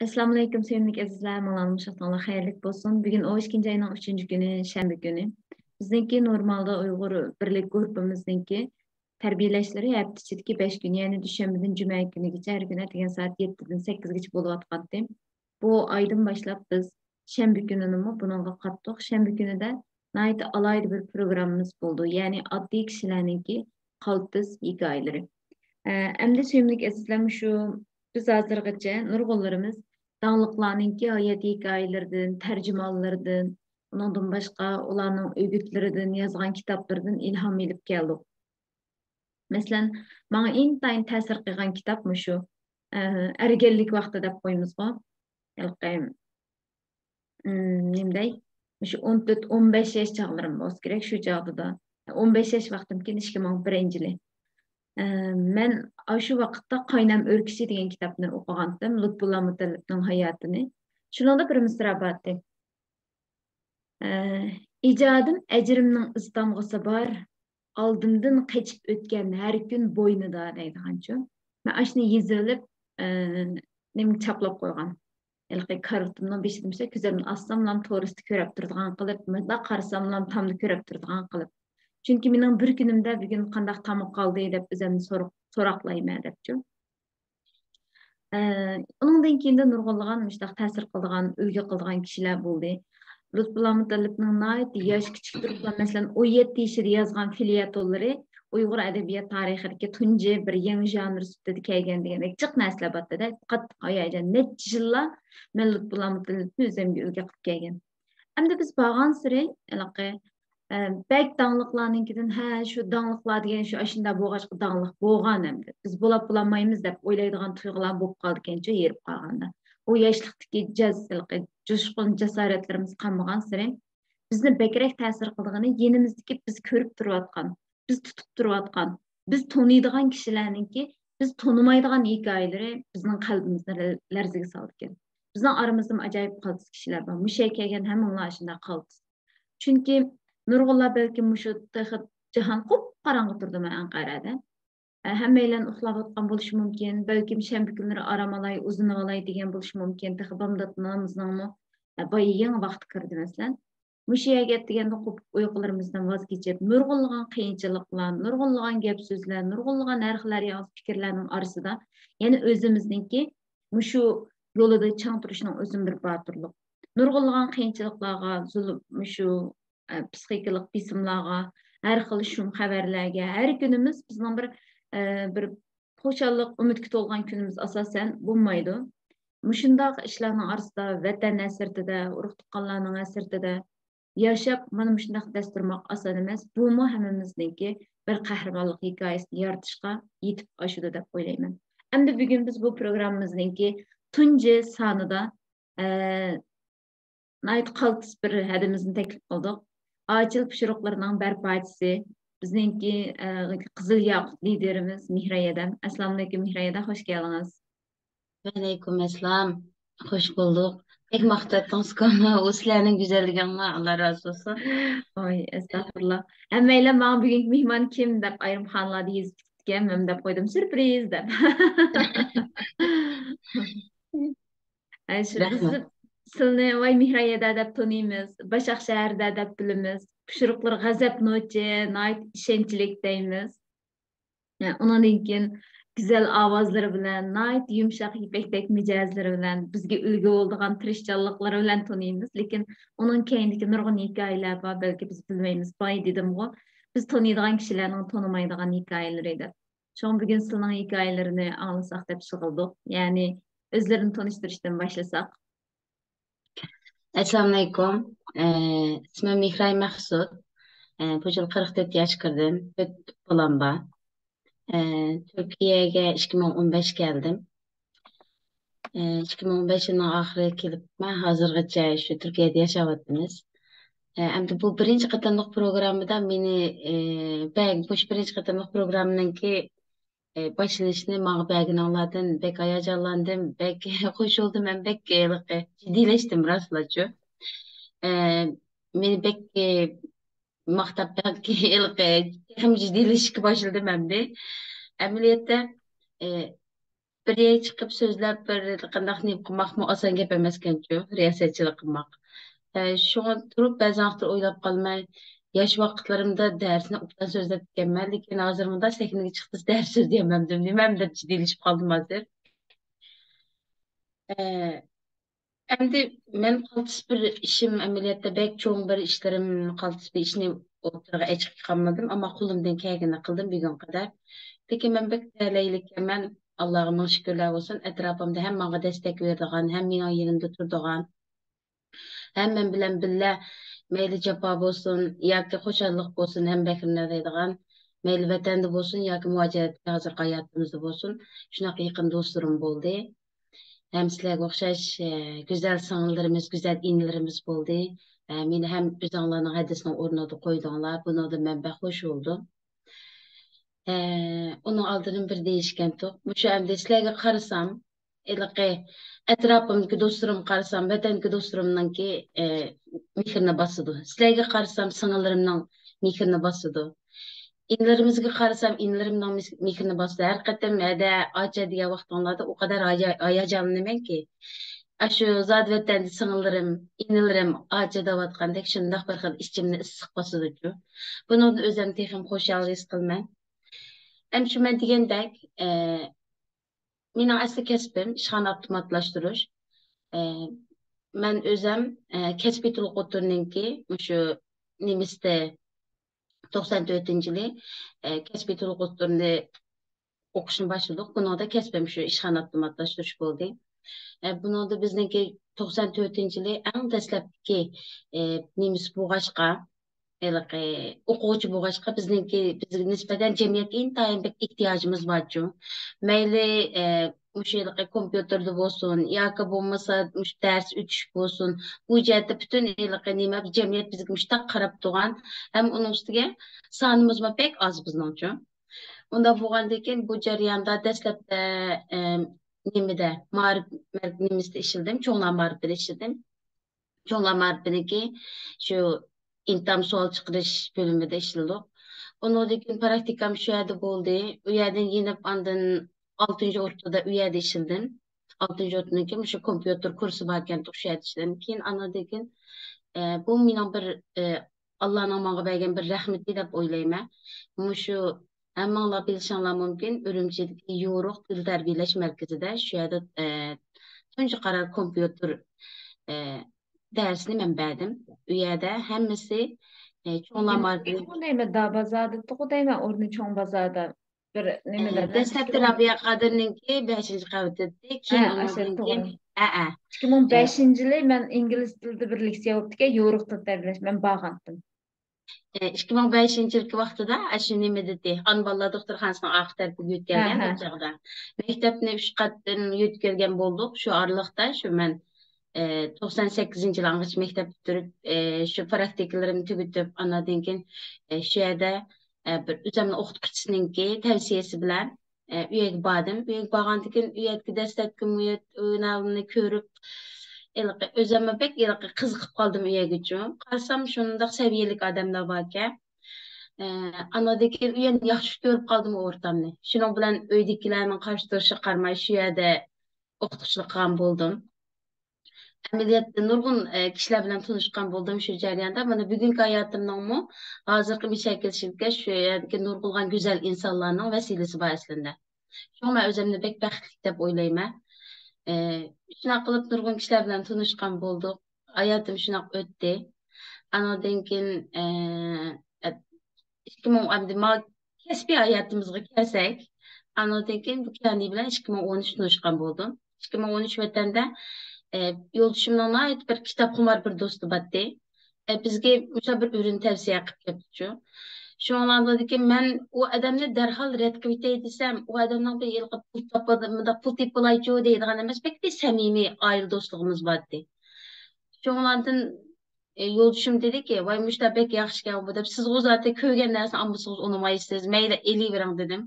Assalamu alaykum sevimli azizlar, malum şatanlar xayrlik bolsun. Bugün o 2. ayının 3. günü, şembe günü. Bizdeki normalda Uygur birlik grubumuzdaki terbiyeleşleri hafta 5 gün, yani düşenbeden cuma günügacha her gün ertegen saat 7'den 8'gacha bolup atqandı. Bu aydan başlap biz şembe gününü bununla kattık. Şembe günü de nayt alaydı bir programımız buldu. Yani adli kişilerinki kaltız hikayeleri. Endi suyumlik azizlar şu biz hazırgacha nurgullarımız dağlıklarınki hayat hikayelerden, tercümalardan, ondan başka olanın ögütlerden, yazgan kitaplardan ilham elip geldik. Mesela bana intayin ta'sir qilgan kitap mı şu? Ergenlik vaqti deb qo'ymizga. Nimday? Şu 14-15 yaş çağlarım olsa kerak shu chog'da. 15 yaş vaqtimkin 2001 men shu vaqtda Qaynam Örkisi degan kitobni o'qigandim, Lutfullo Mutallibning hayotini. Shuningda bir misra bor. İcadım ecrimning istamg'isi bor, oldimdan qechib o'tgan har kun bo'ynida deydiganchu. Men ashuni yezib olib, nima chaplab qo'ygan. Elqi kartimning beshimcha ko'zimni assam to'g'risida ko'rib turadigan qilib, menda qarasam tomni ko'rib turadigan qilib. Çünkü mening bir kunimda bugun qandaq tamoq qoldi deb o'zimni so'roqlayman debchu. Uningdan keyin de nurg'unlagan mushtaq ta'sir qiladigan, ulgu qiladigan kishilar bo'ldi. Lutfullo Mutallibning yosh kichik turibla, masalan, 17 yoshida yozgan filyatollari Uyg'ur adabiyot tarixidagi tunji bir yangi janr sifatida kelgan degan jiq narsalar bor-da. Qattiq hayajon, necha yillar men Lutfullo Mutallibni o'zimga ulgu qilib kelgan. Endi biz borgan sari bek dağlıklarınkinden şu dağlıklar degan şu aşında boğaçqı dağlık boğan emdi. Biz bulammaymiz deb o'ylaydigan tuyg'ular bo'lib qoldikancha yerib qolganda. O yoshlikdagi jazzilqi, jo'shqin jasoratlarimiz qolmagan sari bizni bekrak ta'sir qildigani yenimizdagi biz ko'rib turayotgan, biz tutib turayotgan, biz taniydigan kishilarningki biz tanimaydigan hikoyalari bizning qalbimizni larzaga solgan. Bizning aramizda ajoyib qaltis kishilar bor. Mushay kelgan hammalar shunday qaltis. Chunki nurg'unlar balki mushu jahon qop-qorong'i turdimi Anqarada. Hammaylar uxlayotgan bo'lishi mumkin. Balkim shanba kunlari aram olay, uzunib olay degan bo'lishi mumkin. Bomdodnomizning boyigan vaqti kirdi masalan. Mushu yerga deganda uyqularimizdan voz kechib, nurg'unlagan qiyinchiliklar, nurg'unlagan gap so'zlar, nurg'unlagan har xil fikrlarning orasida, ya'ni o'zimizningki mushu yo'lida chang turishning o'zim bir botirlik. Nurg'unlagan qiyinchiliklarga, zulm, mushu psixikalik besimlarga, har xil shum xabarlarga, har kunimiz bizning bir xo'shallik, umidga to'lgan kunimiz asosan bo'lmaydi. Mushundaq ishlarning orasida vatan asirtida, urug' tuqqanlarning asirtida yashab, mana mushundaq dasturmoq oson emas. Bumi hammamizningki bir qahramonlik hikoyasini yaratishga yetib oshadi deb o'ylayman. Endi bugun biz bu programmamizningki tunji sonida nayt qaltis bir hadimizni taklif qildik. Acil pishiriqlarning barpochisi bizningki Qizil Yaqut liderimiz Mihrayedam. Assalomu alaykum Mihrayeda, xush keldingiz. Aleyküm esselam. Hoş bulduk. Pek maqtattınız konu. O sizlerinin güzelliğine Allah razı olsun. Oy, estağfurullah. Hammaylar bana bugünkü mehmon kim deb ayrimxonalarda yezib ketgan, men deb qo'ydim, sürpriz deb. Shu biz Rahmet. sizni voy Mihrayeda deb tanıymiz, Başakşehir'de deb bilamiz. Pishiriqlar g'azab nochi, ishonchlik deymiz. Ondan keyin güzel avazları bilen, yumuşak ipekdek mijozlari bilen, bizga ulgu bo'ladigan tirishchanliklari bilen tanıymiz. Lekin onun keyindeki nurg'un hikoyalar bor, belki biz bilmaymiz. Boy dedim-ku, biz tanıydigan kishilarning tanimaydigan hikoyalari edi. Şu an bugün sizning hikayelerini anlasak deb sig'ildik. Yani özlerini tanıştırıştan başlasak. Esselamu aleyküm. İsmim Mihray Mahsud. Bu yıl 44 yaş kirdim. 4 bolam var. Türkiye'ye 2015 geldim. 2015 yılının ahiri kelip ben hazırgacha şu Türkiye'de yaşavatdınız. Endi bu birinchi qatimliq programmada meni bu birinchi qatimliq programmaningki başlanışını mağa belginanlardan bek hayacanlandım, bek hoş oldum, ben bek ciddileştim rastlaçı. Meni bek maqtab bek hem ciddileşik başladım hem de. Ameliyette bir yere çıkıp sözlep bir qandaq ne qilmoqmi oson gap emaskan-ku, riyosatchilik qilmoq. Şoň turup bäzan wagtlar oýlap galmay, yaş wagtlarymda därsini obdan sözlep dikenmen, lekin hazır mында sekinige çykdy därs sözleyememdim. Nimem dep jiddileşip galdym hazır. Ee, Endi men qaltis bir işim ameliyatda bek çoğun bir işlerim qaltis bir işini o'tirg'a echib qolmadim, ammo qo'limdan kelganini qildim bugun qadar. Lekin men bek taleylik men Allohga ming shukrlar bo'lsin, atrofimda ham menga destek beradigan, ham mening yerimda turadigan, ham men bilan billa mayli jafo bo'lsin yoki xushallik bo'lsin, ham bekimlar deydigan, mayli vatanda bo'lsin yoki mujoratda hozir hayotimizda bo'lsin, shunaqa yaqin do'stlarim bo'ldi. Hem sizlerge okşaş güzel sığınlarımız, güzel inlerimiz oldu. Meni hem özanlarının hadisine ornadı koyduğunlar. Buna da ben bek hoş oldum. Onun aldırım bir değişken tok. Şu hem sizlerge karısam, ilaki etrafımdaki dostlarım karısam, vatanki dostlarımdan ki mikrine basıdı. Sizlerge karısam sığınlarımdan mikrine basıdı. İnlerimizge qarasam, inlerimden mikrini bastı. Her qatam ada aça diye vaqtlarda o kadar hayacanlıyım ki. Aşı zat vətəndə sığınlarım, inlerim aça davatqandek şundaq bir xil içimni issiq basıdı. Bunu da özüm texim xoşal his qilman. Hem şu men degендek, mening asli kasbim ishxona avtomatlashtirish. Men özüm kasbiy to'liq o'tirninki, shu nemisda 94-yili kasbiy to'liq o'tirni o'qishni boshladik. Buni da kasbim shu ishxona avtomatlashtirish bo'ldi. Buni da bizniki 94-yili eng dastlabki nemis bo'lg'achqa, o'quvchi bo'lg'achqa bizga nisbatan jamiyatga intayin ehtiyojimiz borchu. Mayli o'sha kompyuterda bo'lsin yoki bo'lmasa dars o'tish bo'lsin, bu jihatda butun nima jamiyat bizga mushtaq qarab turgan, ham uning ustiga sonimiz pek oz bizning uchun. Unda bo'lgandan keyin bu jarayonda dastlabda nimada ma'rif nimasida ishladim, cho'nglar ma'rifida ishladim. Cho'nglar ma'rifidagi shu intam sual chiqarish bo'limida ishladik. Ondan keyin praktikam shu yerda bo'ldi. U yerdan yenib andin 6-o'rtada u yerda ishladim. 6-o'rtadan keyin shu kompyuter kursi bor ekan, shu yerda ishladim. Keyin anadan keyin bu mening bir Allohning menga bergan bir rahmati deb o'ylayman. Shu hammanglar bilishinglar mumkin, Urumchidagi yo'ruq til tarbiyalash markazida shu yerda tunji qarar kompyuter dersini men berdim. U yerda hammasi cho'nglar markazida. Qudaymi da bozorda, qudaymi o'rni cho'ng bozorda bir nimada. Dastlabki Rabiya Qodirninki 5-qavatda, keyin undan keyin 2005-yili men ingliz tilida bir leksiya o'tdiga yo'ruq til tarbiyalash men borgandim. 2005-yilki vaqtida shu nima dedi, Anballa doktorxonasining orqa tarafiga yo'tkalgan bu chog'da. Maktabni 3 qatdan yo'tkalgan bo'ldik. Shu oraliqda shu men 98-yil angacha maktab bitirib, shu praktikalarımni tugatib, anadan keyin shu yerda bir o'zimning o'qituvchisininki tavsiyasi bilan uyga bordim. Uyga borgandan keyin uyga dastlabki muhitni ko'rib, o'zimga bek qiziqib qoldim uyga uchun. Qarasam shundoq saviyalik odamlar bor ekan. Anadan keyin uyni yaxshi ko'rib qoldim o'rtamni. Shuning bilan uydagilarning qarshi turishi qarmay shu yerda o'qituvchilik qilgan bo'ldim. Ameliyatda nurg'un kishilar bilan tanishgan bo'ldim shu jarayonda. Mana bugungi hayotimning hozirgi mishaklashimga shu yerdagi nurg'ulg'an go'zal insonlarning vasilasi bor aslida. Shu men o'zimni bek baxtli deb o'ylayman. Shunaqa qilib nurg'un kishilar bilan tanishgan bo'ldik. Hayotim shunaqa o'tdi. Anadan keyin 2010 kasbiy hayotimizga kelsak, anadan keyin bu kendi bilan 2013 tanishgan bo'ldim. 2013 vatanda yo'ldoshimning ait bir kitobxumor bir do'sti batdi. Bizga o'sha bir ürün tavsiya qilib ketdi. Shu anlamdaki men u odamni darhol rad qilib ketay desam, u odamning bir yilqib pul topadimda pul tepolaychi deydigan emas, pek bir samimiy oila do'stligimiz batdi. Shu anlamdan yo'ldoshim dediki, "Voy mushtabek yaxshi ekan bu deb siz o'zingizga ko'rgan narsani olmasangiz unutmaysiz, mayli elavering" dedim.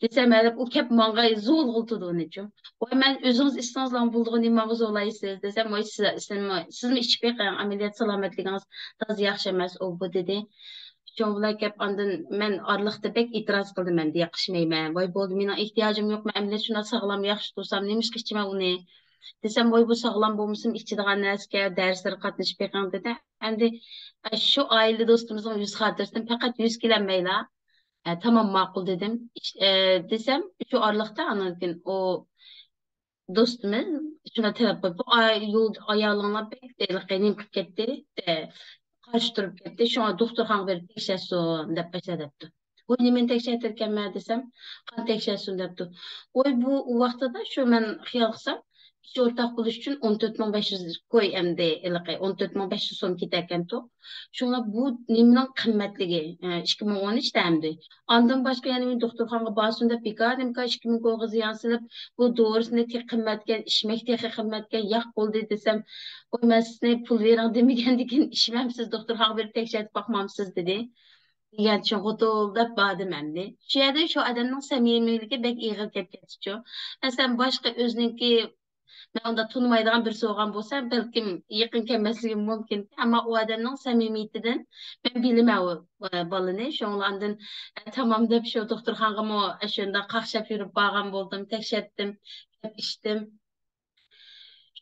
Desem o kep manga zor oldu onun için. O hemen özünüz istanızla bulduğunu manga zorlayısınız desem o siz mi içip ameliyat selametliğiniz taz yaxşamaz o bu dedi. Şoňla gep andan men arlykda bek itiraz kıldım men diye qışmayman. Vay boldy mening ihtiyacım yok, men emlet şuna sağlam ýaxşy tursam nemişke içime uny. Desem boy bu sağlam bolmuşsun içidigan näske derslere qatnaşyp beqaň dedi. Endi şu aile dostumuzun yüz hatırdan fakat 100 kilenmeyla. Tamam makul dedim. Desem şu arlıkta anladım o dostumuz şuna taraf bu yol ayağına bek delik ketdi. Karşı durup ketdi. Şuna doktorxana berip tekşersin dep başladypdy. Oy nemen tekşertirken desem, kan tekşersin depdi. Oy bu wagtda da şu men hyýal kılsam, iki ortak buluş üçün 14.500 koy emdi ilqi 14.500 so'm keterken to. Şuna bu nemenin qimmatligi 2013'de emdi. Andan başka yani men doktorxanaga barsın dep bekadim ka 2000 koyga ziyan silip bu doğrusunda tek qimmatken, içmek tek qimmatken yak boldy desem, oy men sizne pul beriň demegendikin içmemsiz doktorxanaga berip tekşertip bakmamsız dedi. Yani çok oturup badım emdi. Şu yerde şu adamın samimiyeti bek iğil tepkisi. Mesela başka özünki ben onda tanımaydıgan bir soğan bolsa belki yakın kelmesligim mümkün ama o adamın samimiyetinden ben bilmem o balını şoňlandan tamam dep şu doktorxanaga şonda qaqşap yürüp bargan boldum, tekşettim, içtim.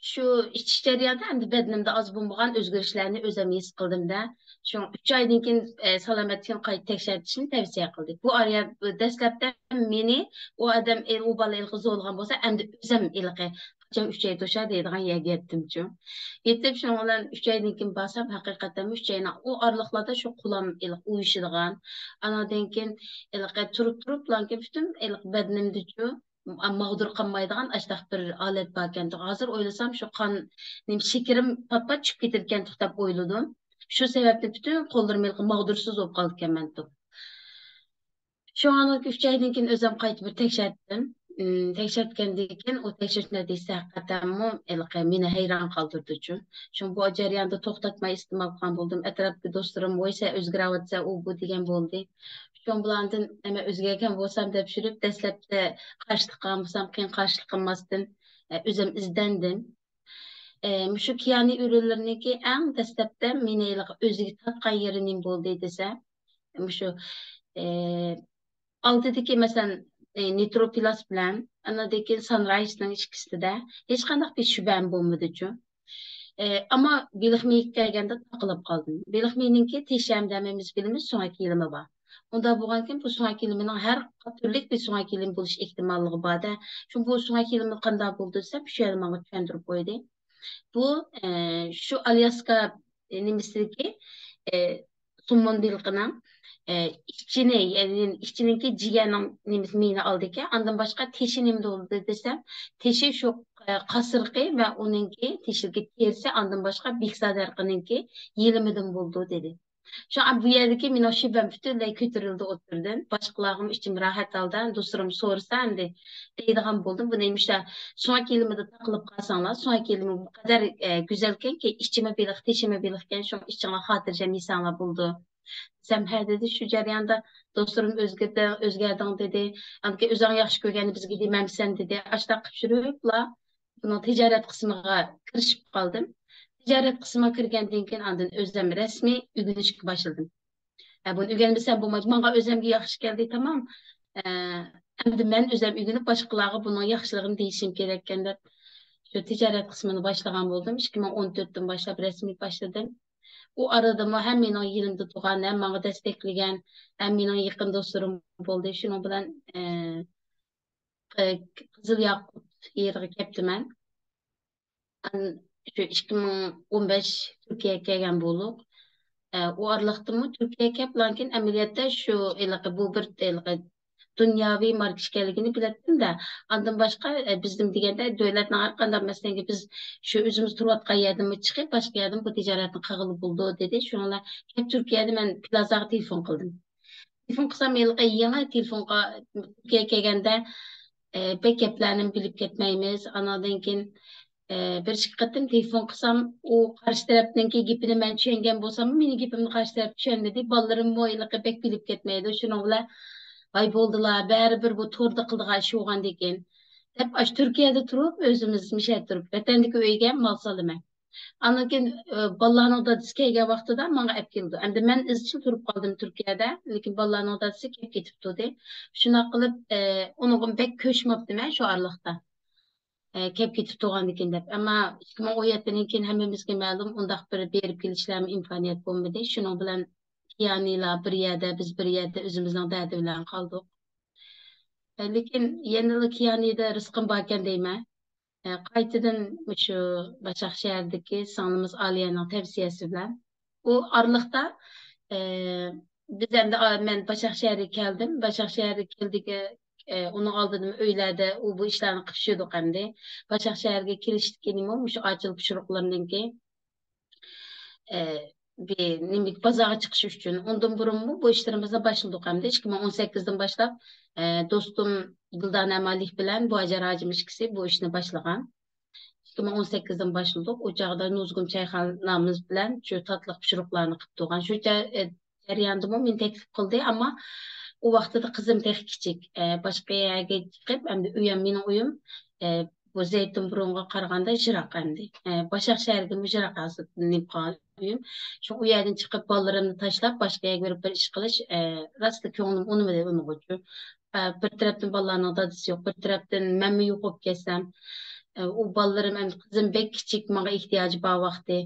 Şu içiş jarayonida endi bedenimde az bulmagan özgürişlerini özüm his kıldım da. Şu 3 aydan keyin salomatligini qayta tekşertishni tavsiya qildik. Bu araya dastlabda meni o adam o bola ilgi zo'lgan bolsa endi özüm ilgi qachon 3 ay to'sha deydigan yerga yetdim-chu. Yetib şoň bilan 3 aydan keyin barsam haqiqatan 3 ayna o arlıqlarda şu qulam ilgi uyuşydigan. Anadan keyin ilgi turup lanki bütün ilgi bedenimde-chu mağdur kalmaydıgan aştaq bir alet barken. Hazır oylasam şu kan şekerim pat çıkıp getirken tutup oyladım. Şu sebeple bütün kollarım mağdursuz olup kalırken ben de. Şu anlık 3 aydan keyin özüm qayta bir tekşertdim. Tekşertkendikin o tekşeriş neredeyse hakikaten mu meni hayran kaldırdıcı. Çünkü bu jarayonda to'xtatmay istemal qilgan boldim. Atrofda do'stlarim bo'lsa o'zgaryapsa u bu degan bo'ldi. Şoň bilandan nima o'zgargan bo'lsam deb yurib dastlabda qarshilik qilgan bo'lsam keyin qarshilik qilmasdan o'zim izdandim. Şu kiyani ürünleriniki eng dastlabda meni o'ziga tatgan yeri nim bo'ldi desa, şu aldidagi masalan Nitropilas bilan anadaki Sunrise'ning ikkisida hech qanday bir shubham bo'lmadi-chu. Ama Bilixmiga kelganda taqilib qoldim. Bilixminingki tesham dememiz bilimiz so'ngaki yilimi bor. Unda bo'lgankin bu so'ngaki yilimining har turli bir so'ngaki yilim bo'lish ehtimolligi bor-da. Shu bu so'ngaki yilimi qanday bo'ldi desam, shu yerni menga tushuntirib qo'ydi. Bu şu Alyaska nimasidagi summondilqining işçini yani işçininki ciğerinin nimini aldı ki andan başka teşi nimde oldu desem teşi şu kasırgı ve onunki teşilgi tersi andan başka biksadarqınınki yelimiden buldu dedi. Şu an bu yerdeki min o şüphem bütünlüğü kötürüldü oturdum. Başkalarım için rahat aldı. Dostlarım sorsa endi deydiğim buldum. Bu neymiş de sonraki yelimde takılıp kalsanlar sonraki yelimi bu kadar güzelken ki işçime bilik teşime bilikken şu işçime hatırcam insanlar buldu. Sen her dedi şu jarayonda dostlarım özgerdin dedi. Anki özün yaxşı görgeni bizge dememsen dedi. Aşta qıpşırıpla bunun ticaret kısmına kirişip kaldım. Ticaret kısmına kirgenden keyin andan özüm resmi ügünüşke başladım. Bunu ügenmesem bolmaydı. Manga özümge yaxşı geldi tamam. Endi men özüm ügünüp başkalarga bunun yaxşılığını deyişim gerekken dep şu ticaret kısmını başlagan boldum. 2014'ten başlap resmi başladım. O arada mı hem benim yerimde tuğan hem bana destekleyen hem benim yakın dostlarım oldu. Şunun bilen Kızıl Yakut yeri keptim ben. Şu 2015 Türkiye'ye gelgen bulup. O aralıkta mı Türkiye'ye kep lakin ameliyatta şu bu bir dünyavi marketkeligini bilettim de andan başka bizim degende devletning hakkında mesela biz şu özümüz turvatqa yerden çıkıp başka yerden bu ticaretin qagılı buldu dedi. Şunlar hep Türkiye'de ben plazaga telefon kıldım. Telefon kılsam yangi telefonga Türkiye'ye kelgende pek geplerini bilip ketmeymiz. Anadan keyin bir çıkıttım telefon kılsam o karşı tarafınki gepini ben tushungan bolsam meni gepimni karşı taraf tushunmadi. Balalarım moyliqi pek bilip ketmeydi. Şunun bilan ay boldular, bäribir bu torda qıldıgan şu olgandan keyin. Hep Türkiye'de turup özümüz mişe turup vatandaki uyga mal salaman. Anakin ballarning dadisi kelgan vaqtida menga olib keldi. Endi men izchil turib qoldim Turkiyada, lekin ballarning dadisi kelib ketibdi. Shunaq qilib, unga bek ko'chmabdiman shu araliqda. Kelib ketib turgandikin deb. Ammo 2017dan keyin hammamizga ma'lum, undaq bir berib kelishlarga imkoniyat bo'lmadi. Shuning bilan ya'nilar bir yerda, biz bir yerda o'zimizning dardi bilan qoldik. Lekin yana Kiyanida rizqim bor ekan deyman. Qaytadan shu Başakşehir'deki sanımız Aliye'nin tavsiyesi bilan u arlıqda biz endi men Başakşehir'e keldim. Başakşehir'e keldik, onu aldım öylerde u bu işlerini qilishdik endi. Başakşehir'e kirishdik keyin shu ochilib shuruqlarninki bir nimlik pazara çıkış üçün. Ondan burun bu işlerimize başladık hem de 2018'den başlap dostum Güldan Malih bilen bu acar hacımış kişi bu işine başlagan. 2018'den başladık. O çağda Nuzgun Çayxanamız bilen şu tatlıq pişiriklerini qilib turgan. Şu jarayonda men teklif qildi, ama o vaqtda qizim tek kichik. Başqa yerga chiqib, endi uyam mening uyim bu Zeytinburunga qaraganda jiroq endi. Başakşehirga jiroq aslida uyum. Şu u yerdan chiqib bolalarimni tashlab boshqa yerga berib bir ish qilish rostda ko'nglim unmadi unig'uchi. Bir tarafdan bolalarning dadisi yo'q, bir tarafdan menmi yo'q bo'lib ketsam, u bolalarim endi qizim bek kichik, menga ehtiyoji bor vaqti.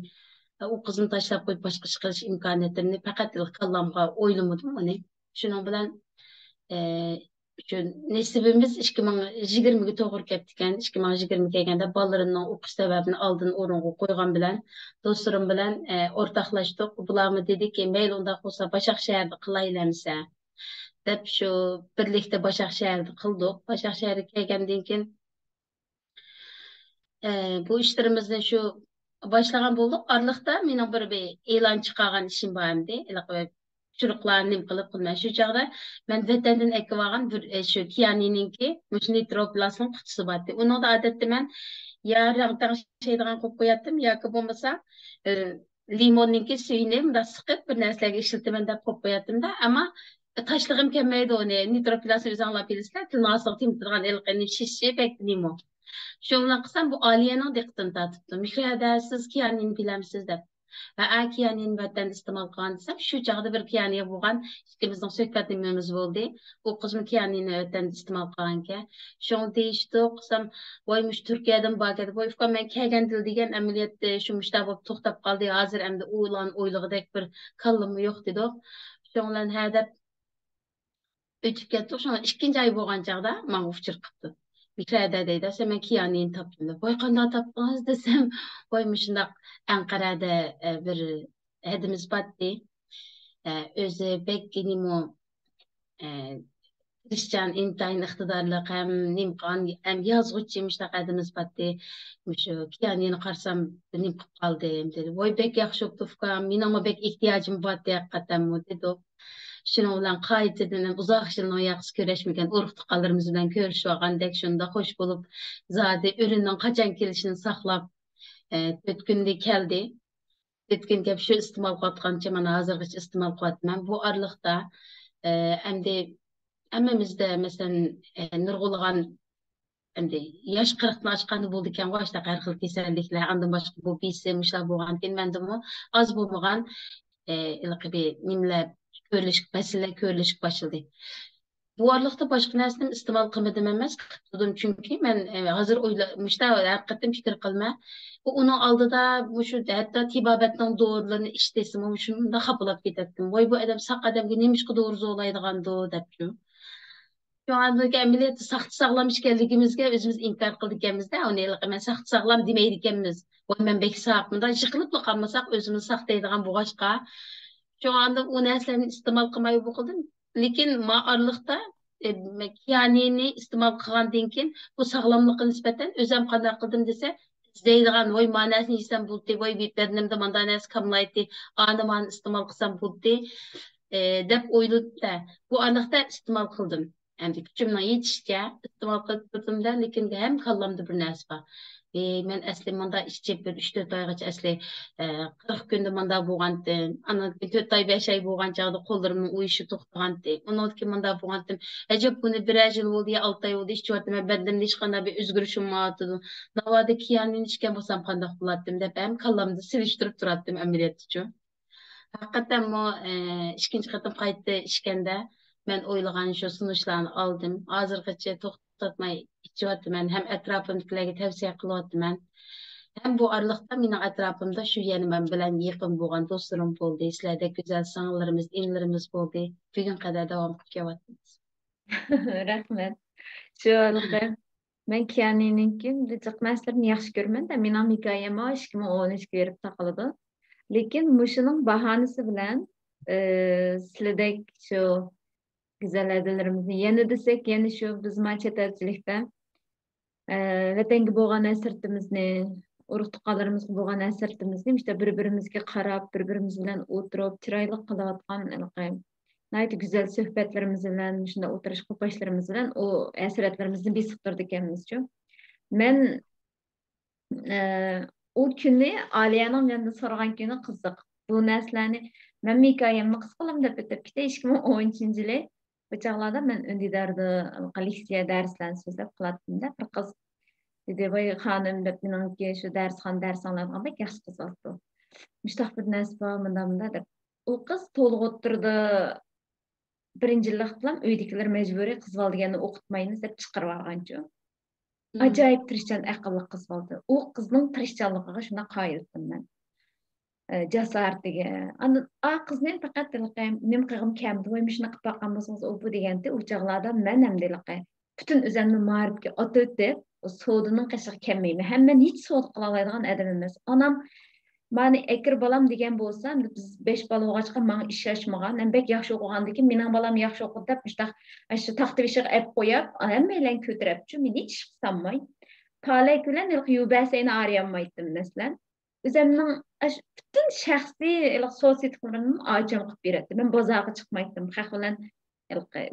U qizni tashlab qo'yib boshqa ish qilish imkoniyatini faqat kallamga o'ylamadim uni. Shuning bilan şu nesibimiz 2020'ge to'g'ri kelibdi ekan. 2020 kelganda bolalarimning o'qish sababini oldin o'ringa qo'ygan bilan do'stlarim bilan o'rtoqlashdik. Bularmi dediki, mayli undaq bo'lsa Başakşehir'da qilaylamsa deb shu birlikda Başakşehir'da qildik. Başakşehir'ga kelgandan keyin bu ishlarimizni shu boshlagan bo'ldik. Arliqda mening bir e'lon chiqargan ishim bor endi. Çocuklarını qilib qilmay shu chog'da men vatandan ekib olgan bir shu Kiyaniningki mushuni nitroplasning qutisi bor edi. Uni odatda men ya rangtang şeydan qo'yib qo'yatdim yoki bo'lmasa limonninki suyini bunday siqib bir narsalarga ishlatman deb qo'yib qo'yatdim-da, ammo tashlig'im kelmaydi uni. Nitroplasni o'zinglar bilasizlar, tilnoqsiq timtirgan ilqini shishi bek limon. Shunga qilsam bu Aliyening diqqatini tortibdi. Mikroda siz Kiyanini bilamsiz deb. Kiyanin vatan iste'mol qilgan desam, shu chog'da bir Kiyaniga bo'lgan ikkimizning suhbatimiz bo'ldi. U qizim Kiyanini vatan iste'mol qilgan ekan. Shuni deyishdi, qisam voymush Turkiyadan bo'lgan. Voy uka men kelgan degan amaliyotda shu mushta bo'lib to'xtab qoldi. Hozir endi o'ylan o'ylig'idek bir kallim yo'q dedi. Shundan ha deb o'tib ketdi. Shuna ikkinchi oy bo'lgan chog'da menga uchir qildi. Mikrada deydi, sen Kiyanini topdim deb. Voy qanday topdingiz desam, voy shundaq Ankara'da bir hedimiz batdi. Özü bekkinimo Hristiyan intayin iqtidarlı hem nimqan hem yazgıçıymış da hedimiz batdi. Şu Kiyanini qarsam nimqib qaldim dedi. Voy bek yaxshi o'qitufka, men ama bek ehtiyojim batdi haqiqatan dedi. Şunun bilan qaytadan uzoq yilning yaxshi ko'rishmagan urug'-tuqqanlarimiz bilan ko'rishib olgandek shunda xo'sh bo'lib, zodi o'rindan qachon kelishini saqlab 4 kunda keldi. 4 kun gap shu iste'mol qilayotgancha mana hozirgacha iste'mol qilyapman. Bu araliqda endi hammamizda masalan nurg'ulg'an endi yosh 40 ni oshgani bo'ldi ekan, boshda har xil kasalliklar, andan boshqa bu bisim ishlar bo'lgan ekan, mendimi oz bo'lmagan ilqibi nimlar ko'rilish, masalalar ko'rilish başladı. Bu araliqda boshqa narsani iste'mol qilmadim emas, qildim chunki men hozir o'ylamoqda haqiqatan fikr qilma. Onun oldida shu hatto tibobatning dorilarini ishtesam, shunda xapalab ketatdim. Voy bu odam saq odamga nima doğru zo'laydigandi debchu. Şu andagi amaliyotda saqt sog'lom ekanligimizga o'zimiz inkor qilganmizda, uni men saqt sog'lom demaydi ekanmiz. Voy men bek saqmida yiqilib qolmasak o'zimiz saq deydigan bo'g'ashqa. Şu anda o neslerini iste'mol qilmay bu qildim. Lekin ma araliqda Kiyanini iste'mol qilgandan keyin bu sog'lomlikqa nisbatan o'zim qanday qildim desa, izlaydigan voy ma'nosini yesam bo'ldi, voy bednimda manda narsa kamlaydi, ani man iste'mol qilsam bo'ldi deb o'yladim. Bu araliqda iste'mol qildim. Endi küçümden yetişçe istimal qılıp turdim-da, lekin hem kallamda bir narsa var. Men asli manda işçep bir 3-4 aygacha asli 40 kunda manda bolgandim. Ana 4 ay 5 ay bolgan çağda kollarımın uyuşup toxtagandim. Ondan keyin manda bolgandim. Acep bunu bir yıl oldu ya 6 ay oldu iş çördüm. Bendimde hiç qanday bir özgürüşüm olmadı. Navada kiyanin içken bolsam qandaq buladım dep hem kallamda siliştirip turatdım ameliyat üçün. Hakikaten bu ikinci katım kayıtta işkende ben oylagan şu sonuçlarını aldım. Hazırgacha to'xtatmay içiyotman. Hem etrafımdagilarga tavsiya qilyotman. Hem bu aralıkta mening etrafımda şu yani men bilan yaqin bo'lgan do'stlarim bo'ldi. Sizlarda go'zal singillarimiz, inlarimiz bo'ldi. Bugun qadar davom qilib kelyapmiz. Rahmat. Shu halqa men Kianininki jiq narsalarni yaxshi ko'raman da mening hikoyam 2013 berib taqildi. Lekin mushuning bahonasi bilan sizlardek shu güzel adalarimizni yana desak yana shu biz chet elchilikda vatanga bo'lgan hasratimizni urug' tuqqanlarimizga bo'lgan hasratimizni işte bir-birimizga qarab bir-birimiz bilan o'tirib chiroyli qilayotgan nayt güzel suhbatlarimiz bilan shunday o'tirish qo'pashlarimiz bilan u hasratlarimizni besiqtirdi ekanmizchu. Men o kunni Aliyaning mendan so'ragan kuni qiziq. Bu narsalarni men hikoyamni qisqa qilib deb bitib ketay 2013-yili bu chog'larda men Undidarda Galitsiya darslarni so'zlab qilatdim-da. Bir qiz dedi, "Voy xonim deb meningki shu darsxon dars anglaganda yaxshi qiz oldi. Mushtaq bir narsa bor bunda deb." U qiz to'liq o'tirdi. Birinchi yillik bilan uydagilar majburiy qiz olganini o'qitmaymiz deb chiqarib olganchu. Acayip tirishchan aqlli qiz oldi. U qizning tirishchanligiga shuna qoyildim men. Jasaratiga. A qizni faqat men qilg'im kamdi. Voy shuni qilib boqqan bo'lsangiz u bu deganda u chog'larda men ham delaqa. Butun o'zimni ma'rifga otib o so'dining qishiq kelmayman. Ham men hech so'd qila oladigan odam emas. Onam mani ekir balam degan bo'lsa, biz 5 bola bo'lg'achqa menga ishonmagan. Men bek yaxshi o'qigandan keyin mening balam yaxshi o'qidi deb shu taxta beshig ep qo'yib, hammalar ko'taribchi. Men hech sanmay. Palak bilan yubasini arayamaydim masalan. O'zimning butun shaxsiy sosiyatimni ocham qilib beradi. Men bozorga chiqmaydim. Xalq bilan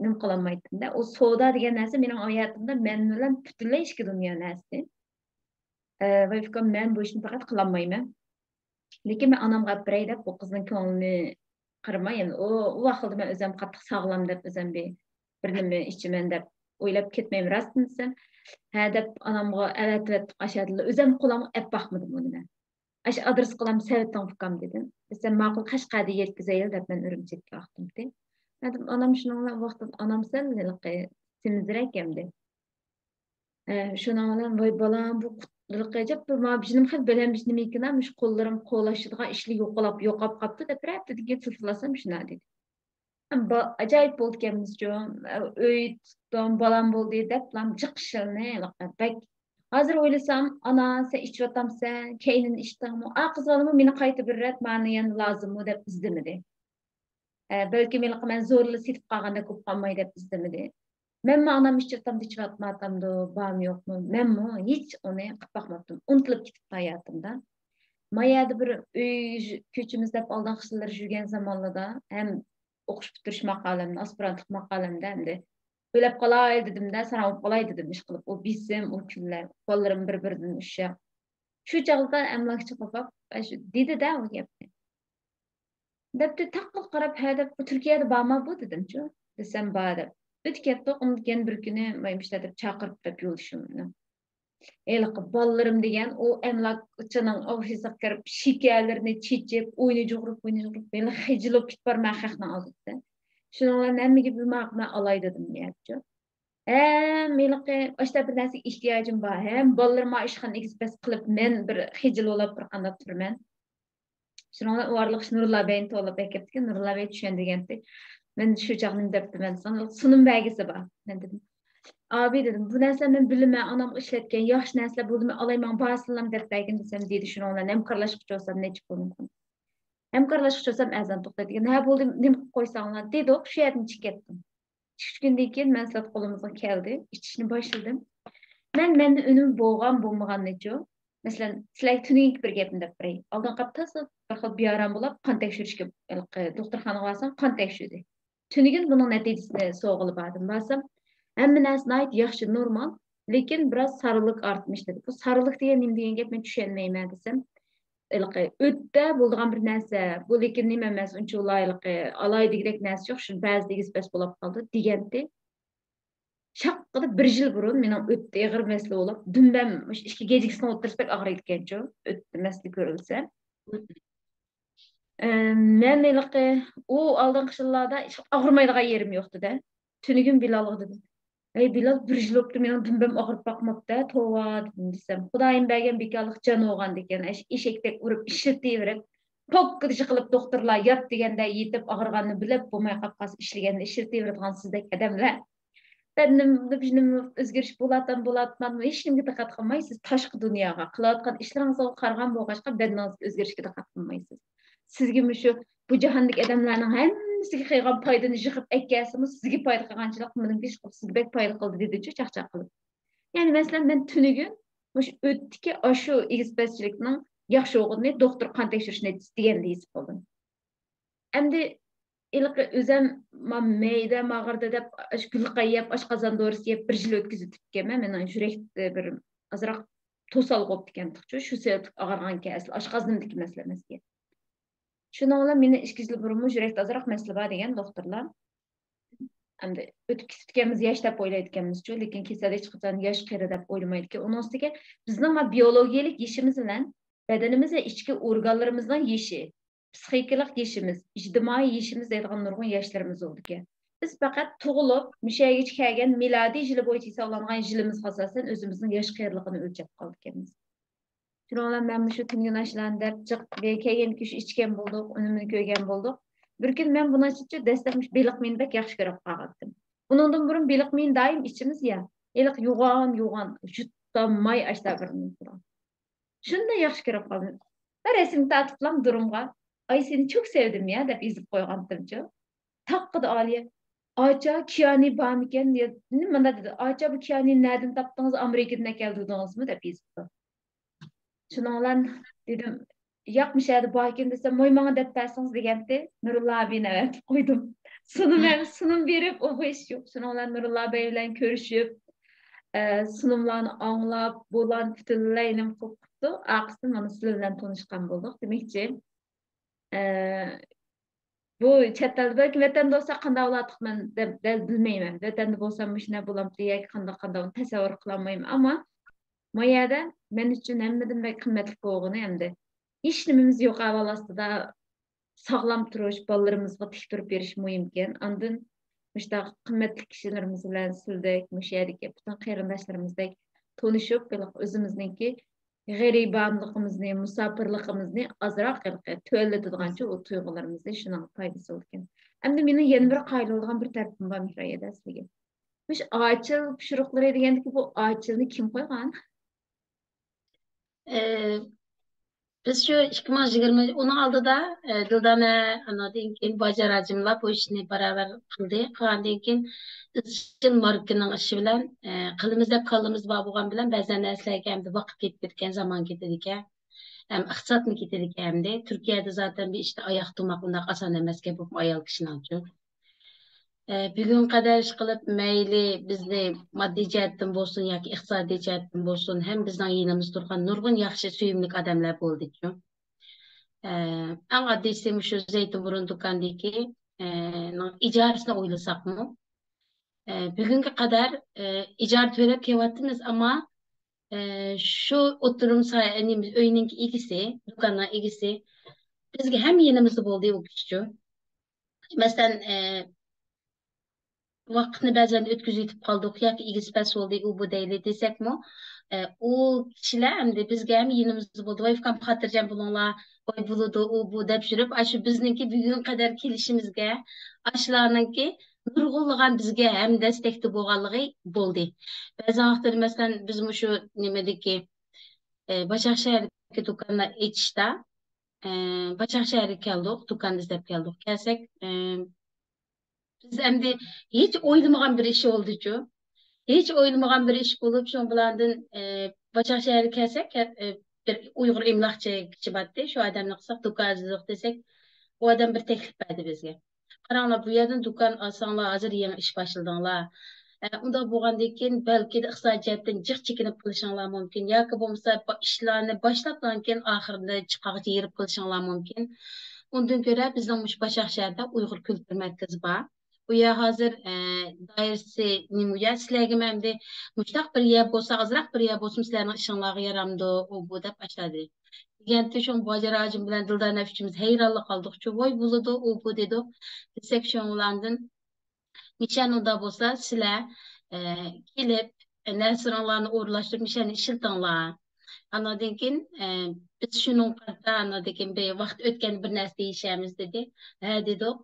nim qilolmaydim-da. O savdo degan narsa mening hayotimda men bilan butunlay ikki dunyo narsa. Va fikrim men bu ishni faqat qilolmayman. Lekin men onamga gapiray deb bu qizning ko'nglini qirmayin. U vaqtda men o'zim qattiq sog'lam deb o'zim bir nima ichiman deb o'ylab ketmayman rostmi desam. Ha deb onamga avat qashadli. O'zim qo'limga ep baxmadim uni. Aş adres qilam savatdan fikam dedim. Desam ma'qul Qashqarga yetkazaylik deb men Urumchiga vaqtimdi. Dedim onam shunga vaqtda onam senliqi semizrak endi. Şuna bilan voy balam bu qilqajab bir mabjinim xil bilan biz nima ekan mush qo'llarim qo'lashadigan ishli yo'qolib qopti deb birapti degan tillasam shuna dedi. Acayip bo'ldi ekanmizchu. Uy tutdim, balam bo'ldi deb lam jiqishilni bak. Hozir o'ylasam, ana sen ichyotamsan, keyin ichdingmi? Qizg'alimi meni qayta birrat, meni yana lozimmi deb izdimidi. Balki men zo'rla setib qolganda ko'p qolmay deb izdimidi. Menmi onam ichyotamda ichyoatmatamdi, bormi yo'qmi? Menmi hech uni qilib boqmadim. Unutilib ketibdi hayotimda. Mayada bir uy ko'chimizda oldin qishlar yurgan zamonlarda ham o'qish bitirish maqolamda, aspirantlik maqolamda endi o'ylab qolay dedim-da, sanab qolay dedim ish qilib. O bisim, o kunlar, qo'llarim bir-biridan ushab. Shu chog'da amlakchi qopab, shu dedi-da u gapni. Debdi taqqa qarab, ha deb Turkiyada borma bu dedim-chu. Desam bor deb. O'tib ketdi, unutgan bir kuni maymushlar deb chaqirib deb yo'lishimni. Eliqib bolalarım degan o emlak uchining ofisiga kirib shikalarini chechib, o'yni jug'urib, meni hijilib ketib men haqni oldi. Shuningdan hammaga bir maqma olay dedim deyapti. Meniqi o'sha bir narsa ehtiyojim bor. Ham bolalarga ishxon ekspres qilib men bir hijil olib bir qanday turman. Shuningdan o'rliq Nurullo Beyni to'lib ketdi. Nurullo Bey tushun degandi. Men shu chaqni debdi men sana sunum belgisi bor. Men dedim. Abi dedim, bu narsa men bilmay, anam ishlatgan yaxshi narsalar bo'ldimi, alayman barsınlam deb degin desam dedi shuningdan hamkorlashib olsam nechib bo'lmum. Hamkorlashib olsam azan to'xtadi. Ha bo'ldi, nim qilib qo'ysanglar dedi, shu yerdan chiqib ketdim. Chiqishgandan keyin men sizlar qo'limizga keldi, ichishni boshladim. Menda unum bo'lmagannechu. Masalan, sizlar tuning bir gapni deb beray. Oldin qaptasi bir xil biyaram bo'lib, qon tekshirishga doktorxonaga borsam, qon tekshirdi. Tunigin buning natijasini so'g'ilib bordim. Borsam Hamma narsa nayt yaxshi, normal. Lekin biraz sarılık artmış dedi. Bu sarılık degan nima degan gap men tushunmayman desam. O'tda bo'lgan bir narsa, bu lekin nima emas, uncha ulayliq, alaydigidek narsa yo'q, shu ba'zida egizbas bo'lib qoldi deganda shaqqida bir yil burun mening o'tda ig'ir masala bo'lib, dumbam ikki gejikisini o'tirsak og'riydi ekanchu, o'tda masala ko'rilsa. Men u oldingi yillarda og'rimaydigan yerim yo'qdi-da. Tunigim Bilalga dedim. Ey Bilal, bir yil o'tdi, mening dumbam og'rib boqmabdi, tova dedim desam. Xudoyim bergan bekorlik jon olgan ekan, eshakdek urib ishirtaverib, pokka qilib doktorlar yot deganda yetib og'irganini bilib, bo'lmay qolib qolsa ishlaganda ishirtaveradigan sizdek odamlar. Benim o'zgarish bo'latman, hech kimga diqqat qilmaysiz. Tashqi dunyoga qilayotgan ishlaringizga qaragan bo'lg'achqa bedaningizga o'zgarishga diqqat qilmaysiz. Sizga shu bu jahondagi odamlarning hammasiga qilgan foydani yig'ib aytgansimiz, sizga foyda qilganchilik menimga sizga bek foyda qildi dedi-chi chaqchaq qilib. Ya'ni masalan men tunigun shu o'tdiki shu egizbaschilikning yaxshi o'g'ini doktor qon tekshirishni deganda his qildim. Endi o'zim mayda mag'irda deb gulqa yeb, oshqozon dorisi yeb bir yil o'tkazib ketganman. Mening yurakda bir azroq to'sal bo'lib ekan-ku, shu sebab og'irgan asli oshqozonimdagi masala emasga. Shundan bilan meni 2 yil burun yurakda azroq masala bor degan doktorlar. Endi o'tib ketganimiz yosh deb o'ylayotganmiz-ku, lekin kasal hech qachon yosh qari deb o'ylamaydi-ki. Uning ustiga bizning biologiyalik yeshimiz bilan badanimiz va ichki organlarimizning yeshi, psixikalik yeshimiz, ijtimoiy yeshimiz deydigan nurg'un yoshlarimiz bo'ldi-ki. Biz faqat tug'ilib, mushayiga kelgan milodiy yili bo'yicha hisoblangan yilimizga asosan o'zimizning yosh qariligini o'lchab qoldik-miz. Shundan men shu tungunashlarni deb chiq kelgan kishi ichgan bo'ldik, unimni ko'rgan bo'ldik. Bir kun men buni ichib dastlabmış beliq meni bek yaxshi ko'rib qolgandim. Bundan burun beliq men doim ichimiz ya. Eliq yo'g'on, jutmay ashtabirini turadi. Shunda yaxshi ko'rib qoldim. Resim tatiblam durumga, "Ay seni çok sevdim ya" deb yozib qo'ygandim-chi. Taqqida Aliya, "Acha Kiani bormikan?" dedi. Nima dedi? "Acha bu Kiani nereden topdingiz? Amerikadan keldingizmi?" deb yozibdi. Shundan dedim, "Yo'qmish edi boykin desam, "Mo'ymanga deb bersangiz" deganda, Nurulla abini aytib qo'ydim. Sunum berib, o bu ish yo'q. Shundan Nurulla abi bilan ko'rishib, sunumlarni anglab, bo'lan butunlaynim qilibdi. Aqsi mana sizlar bilan tanishgan bo'ldik. Demakchi, bu chet elda balki vatanda bo'lsa qanday bo'lardiman deb bilmayman. Vatanda bo'lsam shunday bo'lamdi yoki qanday tasavvur qilolmayman. Ammo Mayada men uchun hammadan bek qimmatli bo'lgani endi hech nimamiz yo'q avval ostida sog'lom turish, bolalarımızga tik turib berish muhimken. Ondan işte qimmatli kishilarimiz bilan sizdek, mushadagi butun qarindoshlarimizdek tanishib, o'zimizningki g'aribanligimizni, musofirligimizni azroq to'llatadigancha o tuyg'ularimizni shuning foydasi bo'lgan. Endi meni yana bir qayrilgan bir tartibim bor Mihrayada sizga. Mush ochil pishiriqlari degandiki bu ochilni kim qo'ygan? Biz şu 2020 onun aldıda Dildane anladığın ki bacaracımla bu işini beraber kıldı. Kanadığın ki için markanın işi bilen kılımız hep kaldığımız babuğan bilen bazen neslerken hem de vakit gittirken zaman getirdikken hem iktisat mı getirdikken hem de Türkiye'de zaten bir işte ayak durmak bundan asan emezken bu ayal kişinin alıyor. Bugün kadar iş kılıp meyli bizni maddi cihetten bolsun yoki iqtisodiy cihetten bolsun hem bizden yinimiz durgan nurgun yaxshi suyumlik adamlar bo'ldi. Eng oddiysi shu Zeytinburun do'kondagi ijarasini o'ylasakmi? Bugunga qadar ijara to'lab kelyapmiz, ammo shu o'tirim sayimiz uyning egisi, do'konning egisi bizga ham yinimizda bo'ldi u kishi. Masalan, vaqtni ba'zan o'tkazib yetib qoldik yoki egizpas bo'ldik u bu deyli desakmi, u kishilar endi bizga ham yinimizda bo'ldi. Voy ukam xotirjam bo'linglar, voy bo'ladi u bu deb yurib, shu bizniki bugun qadar kelishimizga, ashlarninki nurg'unlagan bizga ham destekli bo'lganligi bo'ldi. Ba'zan vaqtda masalan biz shu nimadagi Başakşehir'deki do'konlar ichishda Başakşehir'ga keldik, do'kon izlab keldik. Kelsak, biz endi hiç oylamagan bir iş oldu-cu. Hiç oylamagan bir iş bulup şun bulardan Başakşehir'e kelsek bir Uygur emlakçı kişi battı. Şu adamla qilsak do'konizlik desek, o adam bir teklif berdi bizga. Qaranglar, bu yerdan do'kon olsanglar, hozir yangi ish boshladinglar. Unda bo'lgandan keyin balki iqtisodiy jihatdan jiq chekinib qilishinglar mumkin yoki bo'lmasa ishlarni boshlabdan keyin oxirida chiqaqcha yerib qilishinglar mumkin. Undan ko'ra bizning mush Başakşehir'da Uyg'ur kültür merkezi bor. Bu yer hozir doirasi nima sizlarga menda mushtaq bir yer bo'lsa, azroq bir yer bo'lsa sizlarning ishinglarga yaramdi, u bu deb boshladi. Deganda shu Bojarajim bilan Dildor Nafishimiz hayronlik qoldik. Voy bo'ladi, u bu dedi. Desak shunlardan Mişanında bolsa sizler kelip narsalarni o'rlashtirib mishani ishiltinglar. Anadan keyin biz shuning qadar anadan keyin bir vaqt o'tgan bir narsa deyishamiz dedi. Ha dedik.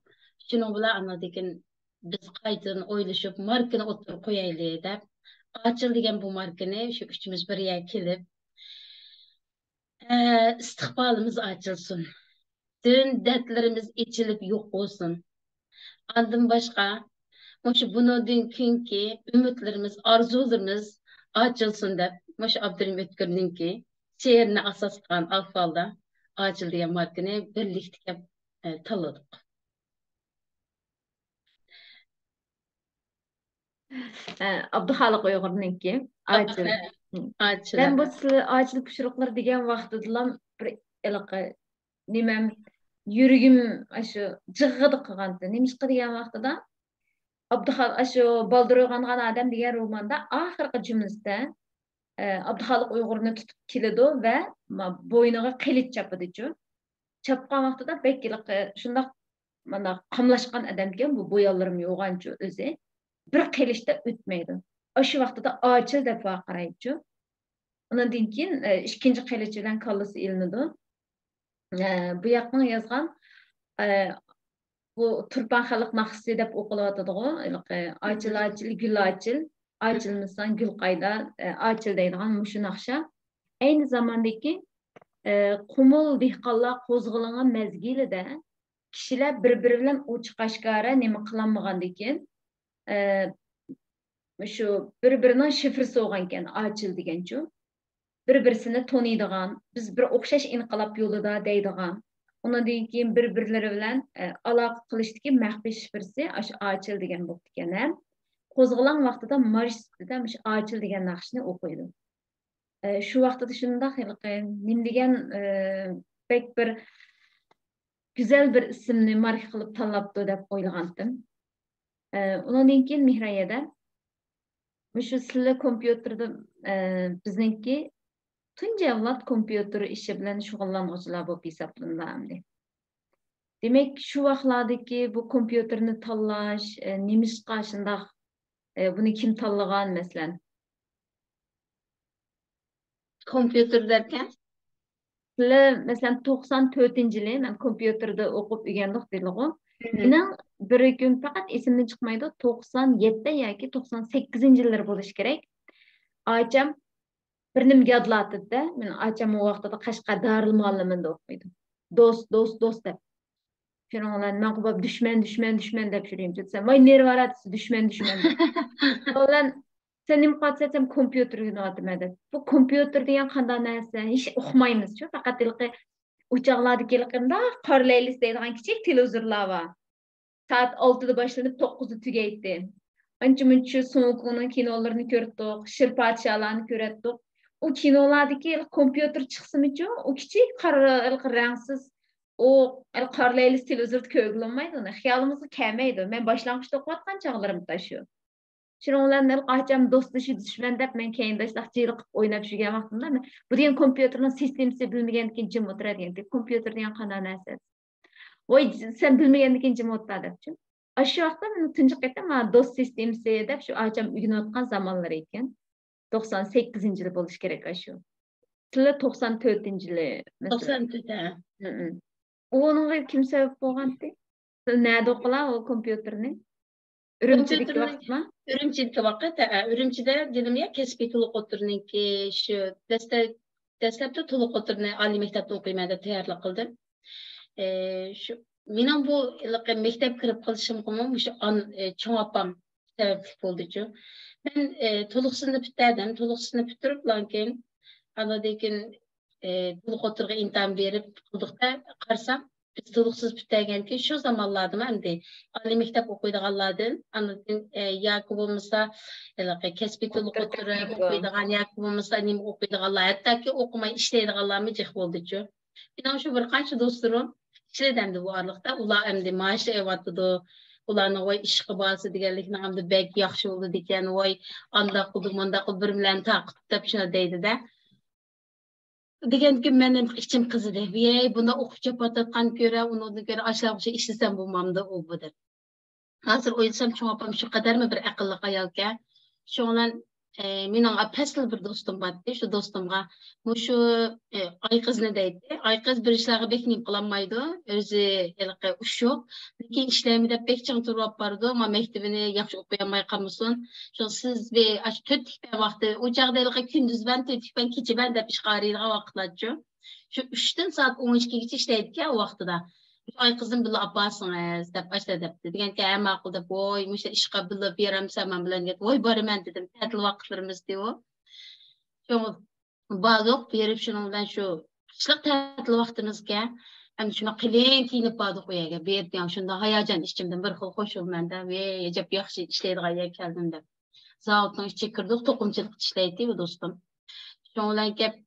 Shuning bilan anadan keyin biz qaytadan o'ylashib markani o'tirib qo'yaylik deb ochil degan bu markani shu uchimiz bir yerga kelib istiqbolimiz ochilsin. Dün dertlerimiz içilip yok olsun. Andan başka bundan keyinki ümitlerimiz, arzularımız açılsın deb, Abdurrahim Ötkür'ninki şe'rini asas qilgan alfalda Açıl degan markani birlikda tanladik. Abduxoliq Uyg'urninki Açıl. Açıl. Ben bu Açıl pişiriqlar degan vaqtidalam bir iliqi nimam yuragim shu jig'idi qilgandi. Nimishqa degan vaqtida Abduxoliq shu Baldur Uyg'ongan odam degan romanda oxirgi jumlasida Abduxoliq Uyg'urni tutib keladi va bo'yniga qilich chapadichu. Chapgan vaqtida bekiliqi shundoq mana qamlashgan odam ekan, bu bo'yonlarim yo'g'anchu o'zi. Bir qilishda o'tmaydi. Shu vaqtida Açıl deb vaqiraychu. Ondan keyin ikkinchi qilich bilan kallasi ilinadi. Bu yoqning yozgan bu Turpan xalq naqsi deb o'qilyotadigu. Açıl açıl gül açıl, açılmasan gül qayda, açıl deydigan mushu naqsha. Aynı zamandaki qumul dehqonlar qo'zg'alangan mezgilida kishilar bir-biri bilan ochiq oshkora nima qilolmagandan keyin shu bir-birining shifrisi bo'lgan ekan, Açıl deganchu. Bir-birisini taniydigan, biz bir o'xshash inqilob yo'lida deydigan. Ondan keyin bir-birlari bilan aloqa qilishdagi maxfiy shifrisi Açıl degan bo'lib ekan. Qo'zg'alan vaqtida marsh sifatida Açıl degan naqshni o'qiydi. Shu vaqtida shundoq nim degan pek bir güzel bir ismni mark qilib tanlabdi deb o'ylagandim. Ondan keyin Mihrayada shu sizlar kompyuterda bizningki tunji avlod kompyuter ishi bilan shug'ullanuvchilar bo'lib hisoblanadi. Demak, shu vaqtlardagi bu kompyuterni tanlash, nimishqa shundoq buni kim tanlagan masalan? Kompyuter derken? Sizlar masalan 94-yili men kompyuterda o'qib o'rgandik deydilar. Mening bir kun faqat esimdan chiqmaydi, 97 yoki 98-yillar bo'lishi kerak. Aycham bir nimga yodlatdi-da, men aycham o vaqtda Qashqadaryo muallimida o'qiydim. Do'st deb. Shuning bilan men qo'yib dushman deb yurayim. Desam, "Voy nervarat, dushman." Ulan sen nima qilsam kompyuterga o'tmadi. Bu kompyuter degan qanday narsa? Hech o'qimaymiz-ku, faqat uchoqlarda kelganda qorlaylis deydigan kichik televizorlar bor. Saat 6da boshlanib 9da tugaydi. Ancha-muncha so'nggi kinolarini ko'rdik, Shir podsholarni ko'rdik. O kinolardagi kompyuter chiqsimichu, o kichik rangsiz o qorlaylis televizorda ko'rilmaydi. Xayolimizga kelmaydi. Men boshlang'ich o'qiyotgan chog'larimda shu. Shuning bilan qachon do'stlashish dushman deb men keyin jirik qilib o'ynab yurgan vaqtimda bu degan kompyuterning sistemasi bilmagandan keyin jim o'tiradigan. Kompyuter degan qanday narsa? Voy, sen bilmagandan keyin jim o'tir debchi. Shu vaqtda men tunji qaytam do'st sistemasi deb shu acham o'rganayotgan zamonlar ekan. 98-yil bo'lish kerak shu. Sizlar 94-yili. 94. O'ninga kim sabab bo'lgandi? Siz nada o'qilar o kompyuterni? Ürümçideki vaqt mı? Ürümçideki vaqt, Ürümçide dedim ya kesbi to'liq o'tirninki shu dastlabda to'liq o'tirni oliy maktabda o'qiyman deb tayyorlik qildim. Shu mening bu maktab kirib qilishimga shu cho'ng opam sababli bo'ldi-ku. Men to'liq sinf bitirdim, to'liq sinf bitirib keyin anadan keyin to'liq o'tirga imtihon berib qildikda qarasam biz tuluqsuz bitəgənki şu zamanlarda məndə ali məktəb oxuyduğanlardan, anladın, yoki bo'lmasa, kasbiy tuluq o'tirib o'qiydigan yoki bo'lmasa nima o'qiydiganlar, hattoki o'qimay ishlaydiganlarmi jiq bo'ldi-chu. Mening shu bir qancha do'stlarim ishlaydi bu oraliqda, ular endi maosh olyapti. Ularni voy ishqi borsa deganlikni hamda bek yaxshi bo'ldi ekan, voy anda qildi, manda qildi, bir bilan taqib deb shuna deydi-da. Degan ki benim içim kızıdı. Vey bunda okup çapatkan göre, onu göre aşağı bir şey işlesem bulmamda o budur. Hazır oysam şu apam şu kadar mı bir akıllı hayal ki? Şu an mening pesl bir dostum vardı. Şu dostumga şu ay kız ne deydi? Ay kız bir işlerge bekneyip kılanmaydı. Özü elke uşuk. Lekin işlemide pek çan turap vardı ama mektebini yaxşı okuyamay kalmışsın. Şu siz bir tötükben vakti o çağdaylığa gündüz ben tötükben keçi ben de pişkarıyla vaktladı. Şu 3'ten saat 12 geçe işleydik ya o vaktıda. Ay kızım bila apasınız dep başta depti. Degen ki hem akıl dep oy müşte işqa bila biram saman bilen get. Oy barımen dedim. Tatil vakitlerimiz diyor. Şu balık berip şunun bilen şu kışlık tatil vaktimizge hem şuna qilen kiyinip badık oyaga. Berip yani şunda hayacan içimden bir xil hoşul mende ve ecep yaxşı işleydigan yer keldim dep. Zavutun içi kirdik, toqumchilik işleydi bu dostum. Şundan gep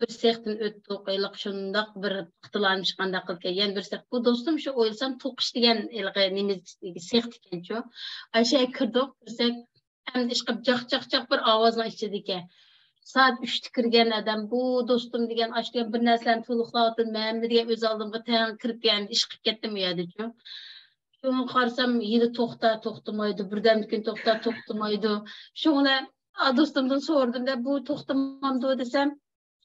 bir sehtin öttük, aylık şundaq bir ixtilanmış qanda qılken, yani bir seht. Bu dostum şu oylsam toqish degan nemiz seht ekan şu. Aşağı kirdik, bir seht, hem işqib jaq bir ovozning ichida ekan. Saat 3'te kirgan adam, bu dostum degan aşkı bir narsani to'liqlatdim, men degan o'z oldimga tan kirib kelgan, ish qilib ketdim u yerda chu. Şunu qarasam, yili to'xtamaydi, birdan bir kun to'xtamaydi. Şuna dostumdan sordum da bu to'xtamamdi desam,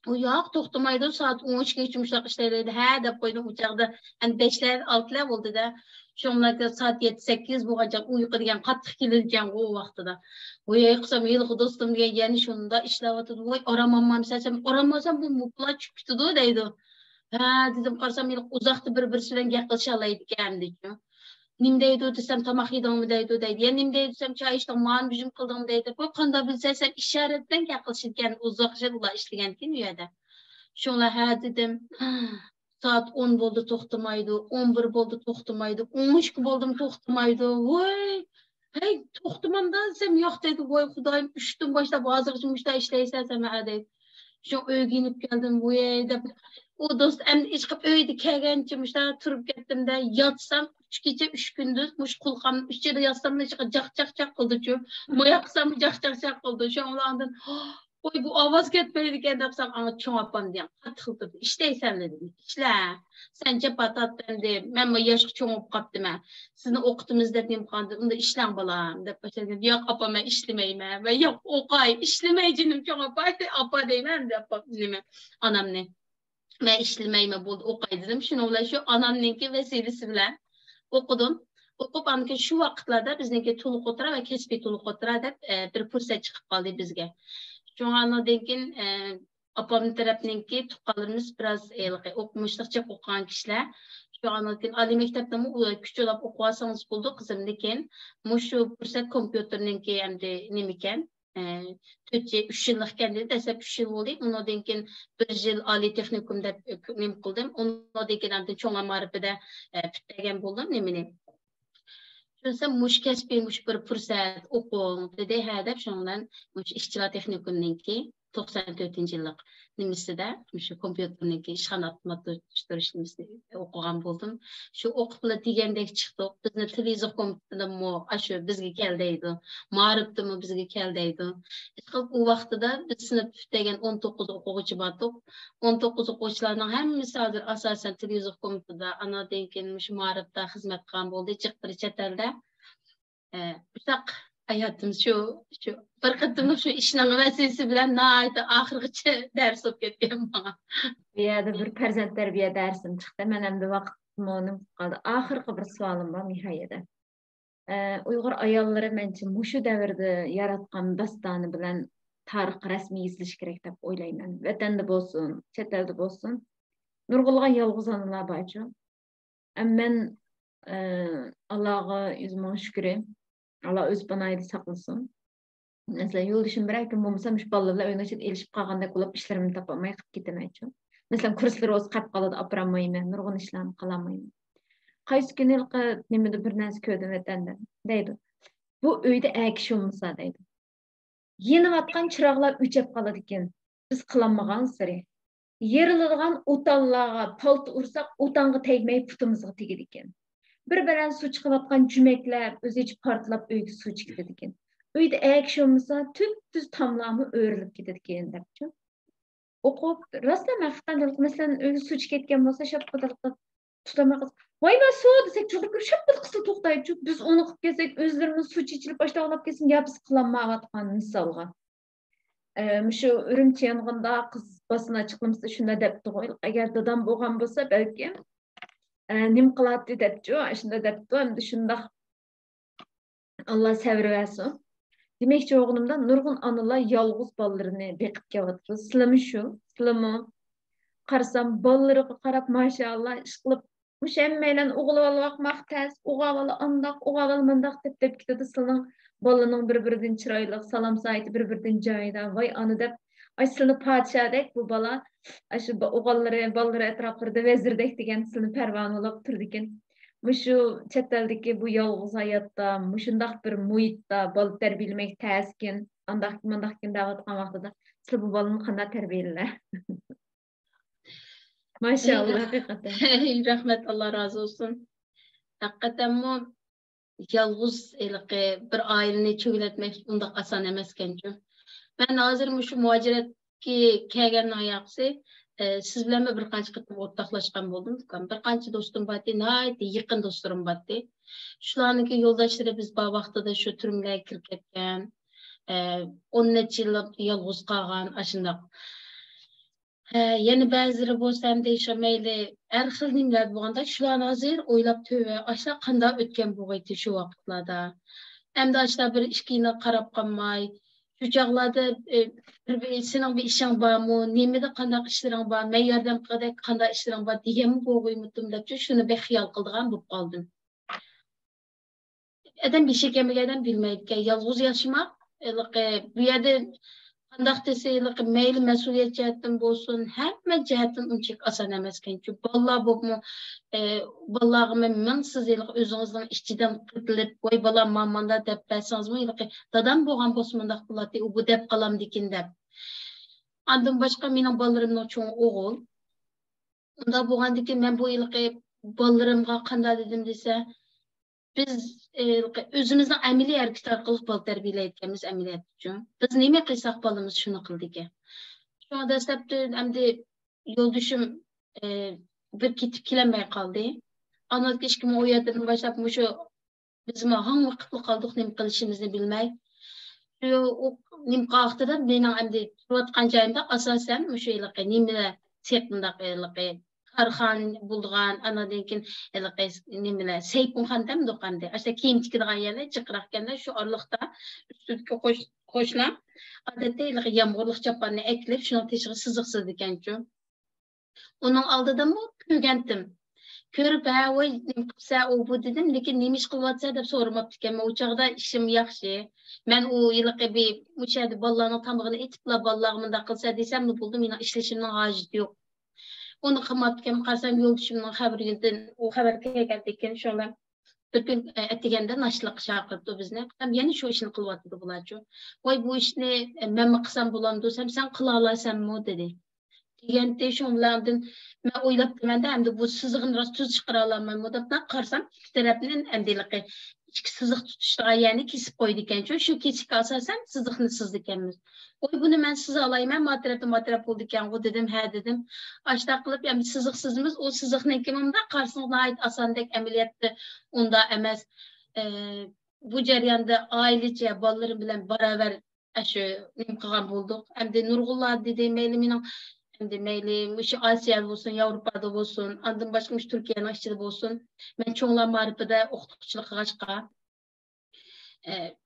o yo'q to'xtamaydi, soat 13 geçmişlik ishlaydi. Ha deb qo'ydim uçaqda. Endi 5lar 6lar bo'ldi-da. Şonlarda saat 7-8 bo'lgancha uyqu degan qattiq kelgan o vaqtida. Voy qisam yilqi do'stim degan yani shunda ishlayotdi. Voy oramanmam sesam, oramasam bu mupla chiqibdi deydi. Ha dedim qarasam uzoqda bir bilan gap qilsha oladi ekan deydi. Nim deydi desem tamaq yedingmi deydi. Yani nim deydi desem choy ichding, man bujum qilding deydi. Qo'y qanda bilsam ishorat bilan gap qilishgan uzoq yillar ishlagan ekan u yerda. Şunla ha dedim. Saat 10 bo'ldi to'xtamaydi, 11 bo'ldi to'xtamaydi, 12 bo'ldim to'xtamaydi. Voy! Hey, to'xtamamda desem yo'q deydi. Voy xudoyim 3dan boshlab hozirgacha mushta ishlaysan ha deydi. Shu o'yginib keldim, voy deb. O do'st endi ish qilib uyda kelgancha mushta turib ketdim-da, yotsam 3 kecha 3 kunduz mush qulqam ichida yotsam jaq qildi-chu. Moya qilsam jaq qildi. Shundan oy bu ovoz ketmaydi ekan debsam, ama cho'ng opam degan qattiq turdi. Ishlaysan dedim. Ishla. Sen patatdan deb, men bu yoshga cho'ng bo'lib qopdim-a. Sizni o'qitimiz deb nim qandi. Unda ishlang bolam deb boshladim. Yo'q opa, men ishlamayman. Va yo'q o'qay, ishlamay jinim cho'ng opa, opa deyman deb nima onamni. Men ishlamayman bo'ldi, o'qay dedim. Shuni bilan shu onamningki vasilasi bilan o'qidim. O'qib anki shu vaqtlarda bizniki to'liq o'tira va kasbiy to'liq o'tira deb bir fursat chiqib qoldi bizga. Şu andan keyin opamning tarafninki tuqqanlarimiz biraz o'qimishliqcha o'qigan kishilar. Şu andan keyin oliy maktabda kuchlab o'qisangiz bo'ldi qizim, lekin shu fursat kompyuterninki endi nima ekan? 3 yillik ekan dedi, dastlab 3 yil bo'ldi. Undan keyin 1 yil oliy texnikumda nima qildim. Undan keyin cho'ng ma'rifida bitgan bo'ldim nimani. Şunsa muş kasbiy muş bir fursat o'qing dedi ha deb shundan muş ishchilar texnikumninki 94-yillik nimisida shu kompyuterninki ishxona avtomatlashtirishni o'qigan bo'ldim. Shu o'qib degandek chiqdik. Bizni televizor komitetidanmi shu bizga keldiydi. Ma'rifdimi bizga keldiydi. U vaqtida biz sinf degan 19 o'quvchi bordik. 19 o'quvchilarning hammasi hozir asosan televizor komitetida, anadan keyin shu ma'rifda xizmat qilgan bo'ldi. Chiqdi chet elda. Uzoq hayotimiz shu bir qatimliq shu ishning vasiyasi bilan nihoyat oxirigacha dars o'qib ketgan menga. Bu yerda bir farzand tarbiya darsim chiqdi. Men endi vaqtim o'nim qoldi. Oxirgi bir savolim bor nihoyada. Uyg'ur ayollari mencha mushu davrda yaratgan dostoni bilan tarix rasmiy yozilish kerak deb o'ylayman. Vatanda bo'lsin, chet elda bo'lsin. Nurg'ulg'an yolg'iz onalar borchu. Men Allah'a yüzüme şükür. Allah öz banaydı saklasın. Mesela yoldaşım bir ayken bulmasam şu ballarla oynaşıp elişip kalganda kulüp işlerimi tapamaya kıp gitmeyeceğim. Mesela kurslar olsa qat qaladı aparamayman, nurg'un ishlarni qalamayman. Qaysi kuni nimada bir narsa ko'rdim vatanda deydi. Bu uyda kishi olmasa deydi. Yeniyotgan chiroqlar o'chib qoladi ekan. Biz qilamagan siri. Yeriladigan o'tanlarga palta ursak, o'tanga tegmay putimizga tegadi ekan. Bir-birini suv chiqayotgan jumaklar o'zicha portlab uyga suv chiqadi ekan. Uyda kishi olmasa, tüz tamlamı o'rilib ketadi ekan debchi. O'qib, rostdan haqiqatan masalan uyga suv chiqib ketgan bo'lsa, shapqatilib tutamay qolsa, "Voy, men suv" desek, cho'qib shapqat qilsa to'xtaydi. Biz uni qilib kelsak, o'zlarimiz suv ichilib boshlab ketsin, ya biz qilolmayotgan misolga. Şu Ürümçi yong'inda qiz basına chiqimsa shunda debdi qo'y. Agar dadam bo'lgan bo'lsa, balki nim qiladi debdi. Shunda debdi, endi shunda Allah sabr versin. Demekçi o'g'limda nurg'un onalar yolg'iz bolalarini beqib kelyapti. Sizlarmi shu? Sizlarmi? Qarasam bolalariga qarab maşallah ish qilib, mushammaylan o'g'il olmoq tas, o'g'il andoq, o'g'il mundaq deb ketadi. Sizlarning bolaning bir-biridan chiroyli, salom sayti bir-biridan joyida. Voy ona deb, ay sizlarni podshodek bu bola, shu bolalari atroflarida vezirdek degan sizlarni parvonalab turdi ekan. Mushu chet eldagi bu yolg'iz hayotda, mushundaq bir muhitda bola tarbiyalamak taskin, andaq da'vatgan vaqtida sizlar bu bolani qanday tarbiyalar? Maşallah hakikaten. Rahmet Allah razı olsun. Hakikaten mu yalğız bir aileni çögületmek undaq asan emasken. Ben hazır şu muhaciretki kelgen ayaqsı siz bilen bir qancha qıtım ortaqlaşqan boldum. Bir qancha dostum batı, naydi yaqin dostlarım batı. Şularniki yoldaşları biz bu vaqtida şu türümlerge kirib ketgan. 10 necha yillik yalğız qalgan aşındaq. Yani bazıları bolsam deyişemeyli her xil nimler bolganda şularni hazır oylap töve aşlar qanda ötken boğayti şu vaqtlarda. Emde aşlar bir işkiyine qarab qalmay, şu çağlarda senin bir işin var mı, nemede qandaq işlerin var, men yordam qilay qandaq işlerin var degan boğuymutum deb şunu bir xiyal qildigan bo'lib qoldim. Adam bir şey kemigeden bilmeydi. Yalğız yaşamak, bu yerde qandaq deseylik meyli mesuliyet cihetten bolsun, hamma cihetten unchak asan emasken. Çünkü balla bopmu ballağımı mingsiz yillik özünüzning ichidan qitilib, "Voy balam mamanda" deb bersangiz-mi, dadam bo'lgan bo'lsa mundaq bo'ladi, u bu deb qalamdikin deb. Andan boshqa mening bolarimning cho'ng o'g'il. Unda bo'lgandikin men bu yilqi bolalarimga qanday dedim desa, biz özümüzden ameliy hareket arqali bol tarbiyalayotganmiz ameliyat uchun. Biz nima qilsak bolamiz shuni qildik. Şu anda dastlabda endi yo'ldoshim bir ketib kelamay qoldi. Analik 2017 boshlab shu biz hangi vaqtda qoldik, nima qilishimizni bilmay. Şu nima qaqtida mening endi turayotgan joyimda asosan shu yilqi nima sekundaq Karxan bulduğan, anadan keyin nimeler, Seypunxan dem do'qanda. Aşta kiyim tikadigan yerda chiqiraqganda shu orliqda üstüdagi qo'shlar odatda yomg'irlik chapanni eklib, shuni teshig'i siziqsiz ekanchu. Uning oldida ko'rgandim. Ko'rib, "Ha, voy, nima qilsa u bu" dedim, lekin nima ish qilyapsa deb so'ramabdi ekan. Men u chaqda ishim yaxshi. Men u yilqi bir o'shada bolalarning tamog'ini etibla bolalar bunda qilsa desam, ne bo'ldi? Mening ishlashimning hojati yo'q. Onu qilmabdikan qarsam yo'ldoshimning xabaridan u xabar kelgandi ekan, shunlar bir kun atiganda nashliq chaqirdi bizni. Yana shu ishni qilyapti bularchu. "Voy, bu ishni men qilsam bo'lamdi" desam, "Sen qila olasanmi?" dedi. Deganda shunlardan men o'ylabman-da, endi bu siziqni rost tuz chiqara olamanmi deb qarsam, ikki tarafdan endiliqi ikki siziq tutishgan yani kesib qo'ydi ekan. Shu kesikka asosan siziqni sizdi ekanmiz. "Oy, buni men siza olayman, matrap bo'ldi ekan" dedim, "Ha" dedim. Ashta qilib, endi siziqsizmiz, o siziqning kimimda qarsingda ait asandek ameliyatda unda emas. Bu jarayonda oilacha bolalarim bilan baravar shu nim qilgan bo'ldik. Endi nurg'unlar dedi, mayli mening endi mayli shu Osiyada bo'lsin, Yevropada bo'lsin, andan boshqa Turkiyaning ichida bo'lsin. Men cho'nglar ma'rifida o'qituvchilik qilishga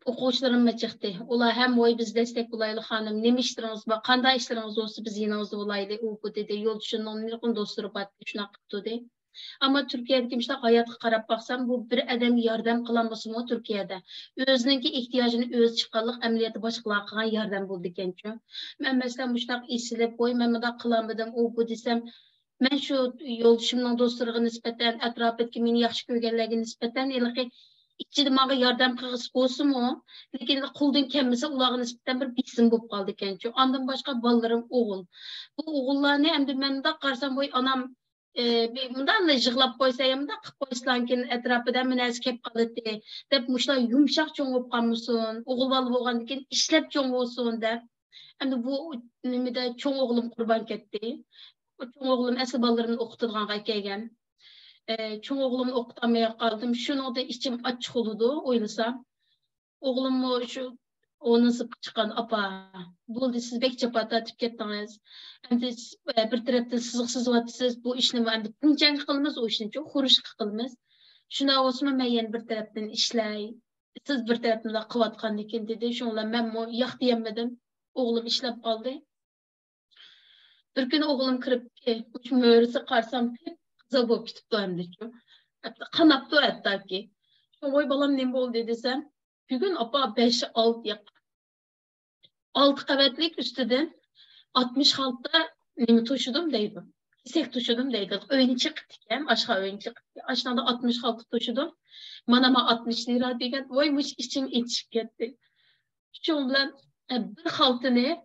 o'quvchilarim chiqdi. Ular ham "Voy, biz destek bo'laylik xonim, nima ishlaringiz bor, qanday ishlaringiz bo'lsa biz yaningizda bo'laylik" u bu dedi. Yo'ldoshimning nurg'un do'stlari bor, shunaqa qildi. Ama Türkiye'deki işte hayatı qarab baxsam, bu bir adam yardım kılanması mı Türkiye'de? Özününki ihtiyacını öz çıkarlık ameliyatı başkalarına yardım buldu genççi. Ben mesela müştak isilip koy, ben de kılamadım, o bu desem, ben şu yoldaşımın dostlarına nispeten, etrafındaki meni yaxşı görgenlerine nispeten, İçide mağa yardım kılgısı olsun mu? Lekin kuldan kelmese ulağın nispeten bir bisim bulup kaldı genççi. Andan başka ballarım oğul. Bu oğullar ne? Hem ben de qarsam boy anam bundan da jıglap koysayım da qıp koyslankin etrafıda münez kep qalıdı. Dep muşlar yumşaq çoğun olup qalmışsın. Oğul balı bolğan dikin işlep çoğun olsun dep. Hem bu nimede çoğun oğlum kurban ketdi. Çoğun oğlum əsl ballarını okuturğanğa kelgen. Çoğun oğlumu okutamaya kaldım. Şunu da içim açık oldu oylasam. Oğlumu şu onu sıp çıkan apa. Buldu siz bekçe pata tükettiniz. Hem de bir taraftan sızıksız vatsız bu işini hem de puncan kılmaz o işini çok huruş kılmaz. Şuna olsun ben yani bir taraftan işley. Siz bir taraftan da kıvatkan dikin dedi. Şunla ben o yak diyemedim. Oğlum işlep kaldı. Bir gün oğlum kırıp ki uç müörisi karsam hep kıza boğup gitip doyamdı. Kanap da hatta ki. Oy balam ne bol dedisem. Bir gün apa 5-6 yak. 6 kavetlik üstüden 66'da nemi taşıdım deydim. Hisek taşıdım deydim. Öyni çıktıkken aşağı öyni çıktı. Aşağıda da 66 taşıdım. Manama 60 lira degen. Oymuş içim içip gitti. Şu bilen bir haltını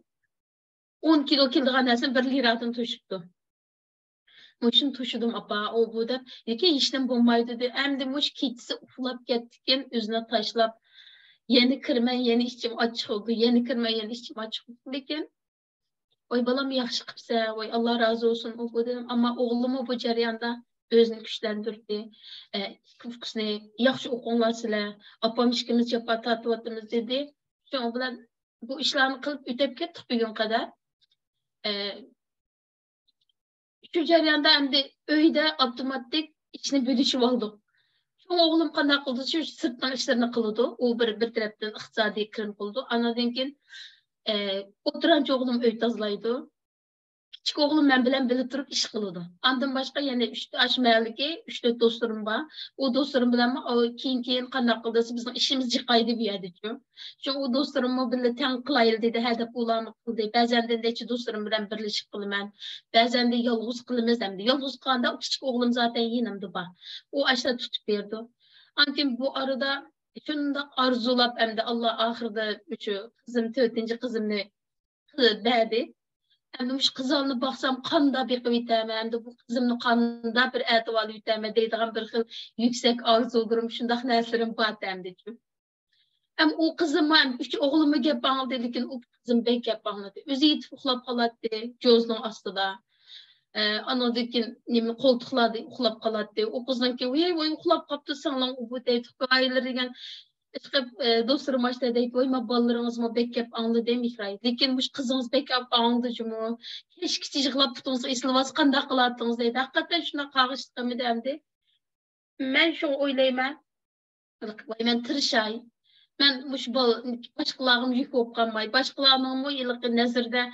10 kilo kildiğanasın 1 liradan taşıttı. Muşun taşıdım apa o bu da. Yeki işlem bombaydı dedi. Hem de muş kitsi uflap gettikken üzerine taşlap. Yeni kırmen yeni işçim açık oldu. Yeni kırmen yeni işçim açık oldu. Lekin oy balam yaxşı qıpsa, oy Allah razı olsun o bu dedim. Ama oğlumu bu jarayanda özünü güçlendirdi. Kıfkısını yaxşı okunlar sizler. Apam işkimiz yapar tatıvatımız dedi. Şu bilen bu işlerini kılıp ötep kettik bir gün kadar. Şu jarayanda hem de öyde otomatik içine bölüşüp aldık. Şu oğlum qanday qıldı, şu sırttan işlerini qılıdı. O bir taraftan iqtisadi kirim qıldı. Anadan keyin oturançı oğlum öy tazlaydı. Küçük oğlum ben bilen bile durup iş kılıdı. Andan başka yani aşmayaliki 3-4 dostlarım var. O dostlarım bilen keyin qanday qıldıysa bizim işimiz çıkaydı bir yerde. Şu o dostlarımı bile ten kılayıl dedi. Hedef ulanı kıldı. Bazen de neçe dostlarım bilen birleşik kılımen. Bazen de yalğız kılımız hem de. Yalğız kılanda o küçük oğlum zaten yanımda var. O aşağı tutup verdi. Ankim bu arada şunu da arzulap hem de Allah ahırda şu kızım 4. kızımını verdi. Hem de şu kızalını baksam kanda bir kıviteme hem de bu kızımın kanda bir etivalı üteme deydiğim bir yüksek arzu durum şundak neslerim var hem de. Hem o kızım hem üç oğlumu gep bana dedikin o kızım ben gep bana dedi. Özü yitip uxlap kalattı gözünün astıda. Anadaki nemi koltukladı uxlap kalattı. O kızdan ki oy uxlap kaptı sana o bu deyip ayları yani çıkıp dostlarım açtı deyip oyma ballarınız mı bekep anlı demikray. Lekin bu kızınız bekep anlıdı cumu. Keşke çocuklar putunuzda islavaz kanda kılattınız deydi. Hakikaten şuna kağıştı mı demdi. Ben şu oylayman. Ben tırşay. Ben başkalarım yük olup kalmayı, başkalarının bu yıllık nezirde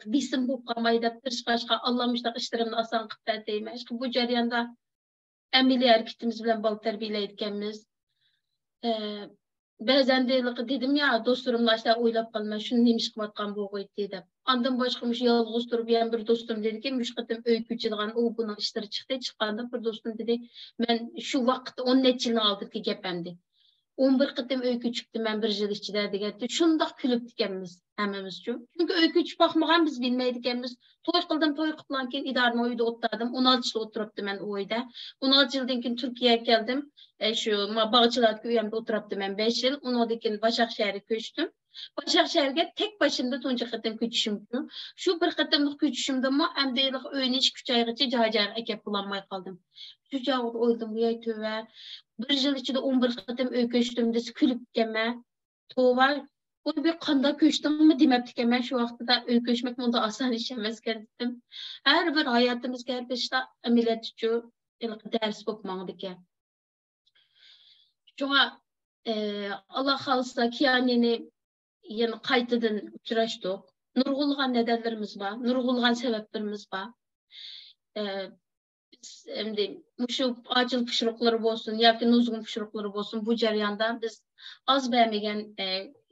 bisim olup kalmayı da tırşkaşka Allah'mışlar işlerimde asan kıpta deyme. Bu jarayanda emili hareketimiz bilen bal terbiyeleydikenimiz. Bazen de dedim ya dostlarımla işte oylap kalma, şunu neymiş kıvatkan bu koydu dedim. Andan başkamış yalğız durup yan bir dostum dedi ki, müşkatım öykücüdüğün o bunun işleri çıktı bir dostum dedi. Ben şu vakitte 10 neçilini aldık ki gepemdi. 11 kıtım öykü çıktı ben bir yıl içinde degende. Şundak külüp dikemiz hemimiz şu. Çünkü öykü çık bakmagan biz bilmeydikenimiz. Toy kıldım toy kıtlanken idarma oyda otladım. 16 yıl oturuptu ben oyda. 16 yıldan keyin Türkiye'ye geldim. Şu Bağcılar köyümde oturuptu ben 5 yıl. Ondan keyin Başakşehir'e köçtüm. Başakşehir'e tek başımda tonca kıtım küçüşüm. Şu bir kıtımlık küçüşümde mi hem de öğüneş küç aygıcı cacar ekep bulanmay kaldım. Şu cağıda oydum bu yay töve. Bir yıl içinde 11 kıtım öyküştüğümde külüp geme. Tovar. Bu bir kanda köştüm mü demeptik hemen şu vakti da öyküşmek bunda asan işemez kendim. Her bir hayatımız geldi işte millet için ders bakmadık ya. Şuna Allah halsa kiyanini yani kaytıdan uçuraştık. Nurgulgan nedenlerimiz var. Nurgulgan sebeplerimiz var. biz şu acil pişiriqleri olsun, yoki nuzgun pişiriqleri olsun, bu jarayonda biz az beğenmegen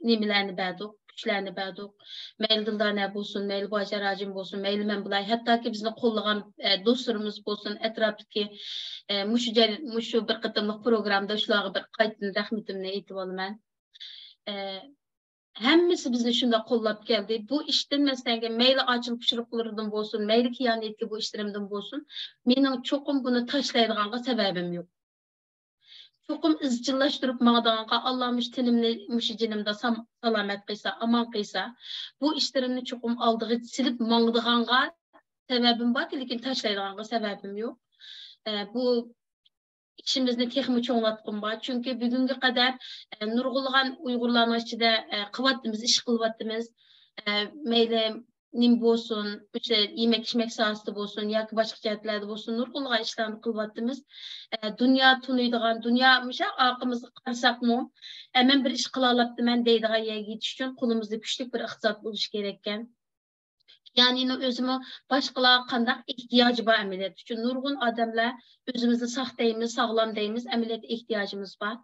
nimalarni bərdik, güçlerini bərdik. Meyli Dildar ne olsun, meyli Bacar Acim olsun, meyli men bulay, hatta ki bizni qo'llagan dostlarımız olsun, etrafdaki muşu bir qıtımlıq programda şularga bir qaytadan rahmetimni aytib olaman. Hemmisi bizni şunda qo'llab keldi. Bu işten mesela meyli açılıp pişiriqlaridan olsun, meyli kiyanetki bu işlerimden olsun, mening çoqum bunu taşlaydiganга sebebim yok. Çoqum izchillashtirib mağdanğa Allah'mış tenimni müşicinimde salamet qıysa, aman qıysa, bu işlerimni çoqum aldığı silip mağdıganğa sebebim var ki, lekin taşlaydiganğa sebebim yok. Bu işimizni texmi çoğunlatqım var. Çünkü bugünkü kadar nurgulgan Uygurlarning ichida qilyapmiz, ish qilyapmiz. Meyli nim bo'lsin, o'sha yemek-içmek sahasida bo'lsin, yoki boshqa jihatlarda bo'lsin, nurgulgan ishlarni qilyapmiz. Dunyo tunuydigan, dunyo o'sha orqamizga qarasaqmi, men bir ish qila olapman deydigan yerga yetish uchun qo'limizda kuchli bir iqtisod bo'lishi kerak ekan. Yani özümü başkalar kandak ihtiyacı var ameliyat için. Nurgun adamlar özümüzde sağ deyimiz, sağlam deyimiz, ameliyat ihtiyacımız var.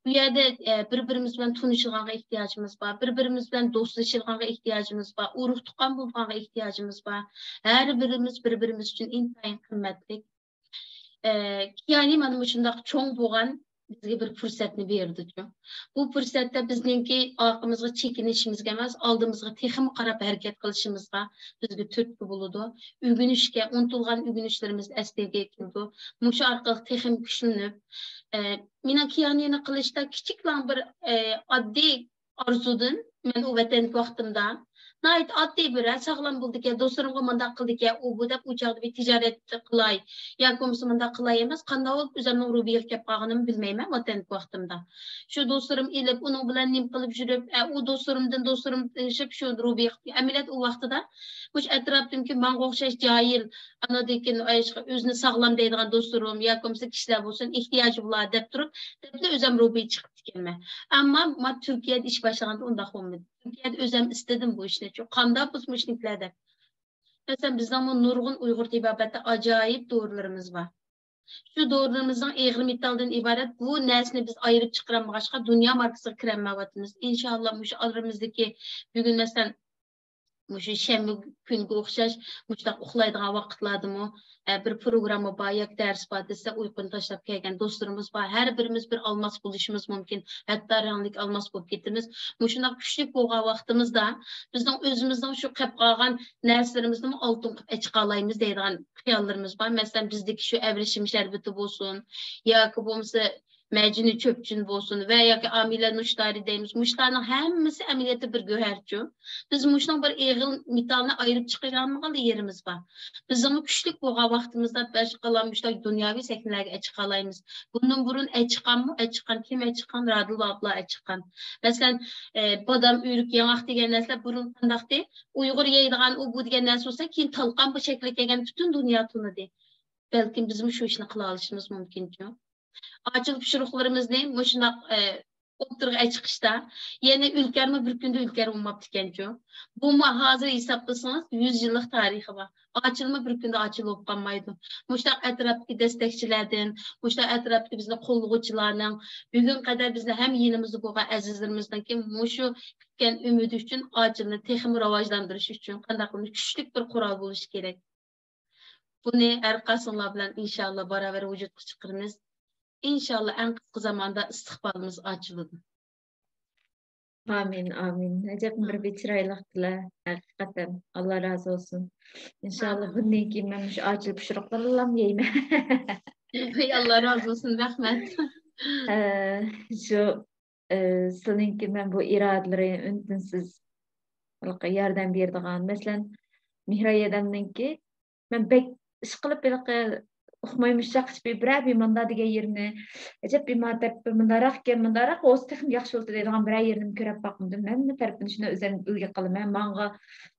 Bu yerde birbirimizden tanışılğana ihtiyacımız var. Birbirimizden dostlaşılğana ihtiyacımız var. Uruh tutan bulğana ihtiyacımız var. Her birimiz için intayın kıymetli. Yani benim için de çoğun boğan bizge bir fırsatını verdi. Bu fırsatta bizninki arkamızga çekinişimizge emas, aldığımızga texim qarab hareket qilishimizga bizge türtki buludu. Ügünüşke, unutulgan ügünüşlerimiz esdege keldi. Muşu arqalı texim güçlünüp, meniki yani qilishda kichiklan bir addi arzudan, men o vatan vaqtimda nayt addi bir sağlam buldu ki, dostlarımga manda qildi ki, o bu dep uçaqda bir ticaret qilay, yoki bo'lmasa manda qilay emas, qanday olib o'zimning rubiyaga kelib qolganimni bilmayman vatan vaqtimda. Shu do'stlarim elib, uning bilan nim qilib yurib, u do'stlarim tanishib shu rubiyaga amaliyot u vaqtida mush atrofdagi menga o'xshash jahil, anadekin o'zini sog'lom deydigan do'stlarim yoki bo'lmasa kishilar bo'lsin, ehtiyoji bor deb turib, debdi o'zim rubiy chiqib kelman. Ammo men Turkiyada ish boshlaganda undaq bo'lmadi. Türkiye'de özüm istedim bu işini. Çok kanda pusmuşliklerde. Mesela bizden bu nurgun Uygur tibabette acayip doğrularımız var. Şu doğrularımızdan eğri metaldan ibaret bu nesini biz ayırıp çıkaramağaçka dünya markası kiremmevatımız. İnşallah bu aramızdaki bugün mesela şu şembe günge o'xshash mushta uxlaydigan vaqtlardimi bir programma bor yoki dars bor desa uykuni tashlab kelgan do'stlarimiz bor. Har birimiz bir almas bo'lishimiz mumkin. Hatto ranglik almas bo'lib ketimiz. Mushunday kuchli bo'lgan vaqtimizda bizning o'zimizdan shu qilib qolgan narsalarimizni oltin qilib ichqa olaymiz deydigan xiyollarimiz bor. Masalan bizdagi shu avrishim sharbati bo'lsin yoki bo'lmasa mecini çöpçün bolsun ve ya ki amile nuştari deyimiz. Muşlarının hemmisi ameliyatı bir göherçü. Biz muşdan bir eğil metalını ayırıp çıkaramalı yerimiz var. Bizim küçük boğa vaktimizde başkalan muşlar dünyavi seknelerge açıkalayımız. Bunun burun açıkan kim açıkan? Radıl abla açıkan. Mesela badam ürük yanak degen nesle burun kandak de Uygur yeydiğen o bu degen nesle olsa kim talqan bu şekilde degen bütün dünya tunu de. Belki bizim şu işini kıla alışımız mümkün diyor. Acil pişiriqlarımız ne? Muşuna oturğa çıkışta yine ülkerme bir günde ülker olmap dikenci. Bu hazır hesaplasanız 100 yıllık tarihi var. Açılma bir günde açıl olup kalmaydı. Muşta etraftaki destekçilerden, muşta etraftaki bizde kolluğuculardan, bugün kadar bizde hem yenimizi boğa azizlerimizden ki muşu kütken ümidi için acilini teximi ravajlandırış için kandaklı küçük bir kural buluş gerek. Bunu erkasınlar bilen inşallah beraber vücut çıkırımız. İnşallah en kısa zamanda istiqbalımız açıldı. Amin, amin. Acaba bir bitiraylıqtılar. Hakikaten. Allah razı olsun. İnşallah bundan keyin ben şu acil pişiriqlar alam yeyme. Allah razı olsun. Rahmet. Şu sizinki ben bu iradeleri üntünsiz yardım berdiğan. Mesela Mihray adamınki ben bek iş qilib uxmaymış yaxşı bir manda degan yerini acaba bir martap mundaroq o'zi texim yaxshi bo'ldi deydigan bir yerini ko'rib boqdim. Men tarafini shuni o'zim o'yga qilaman. Menga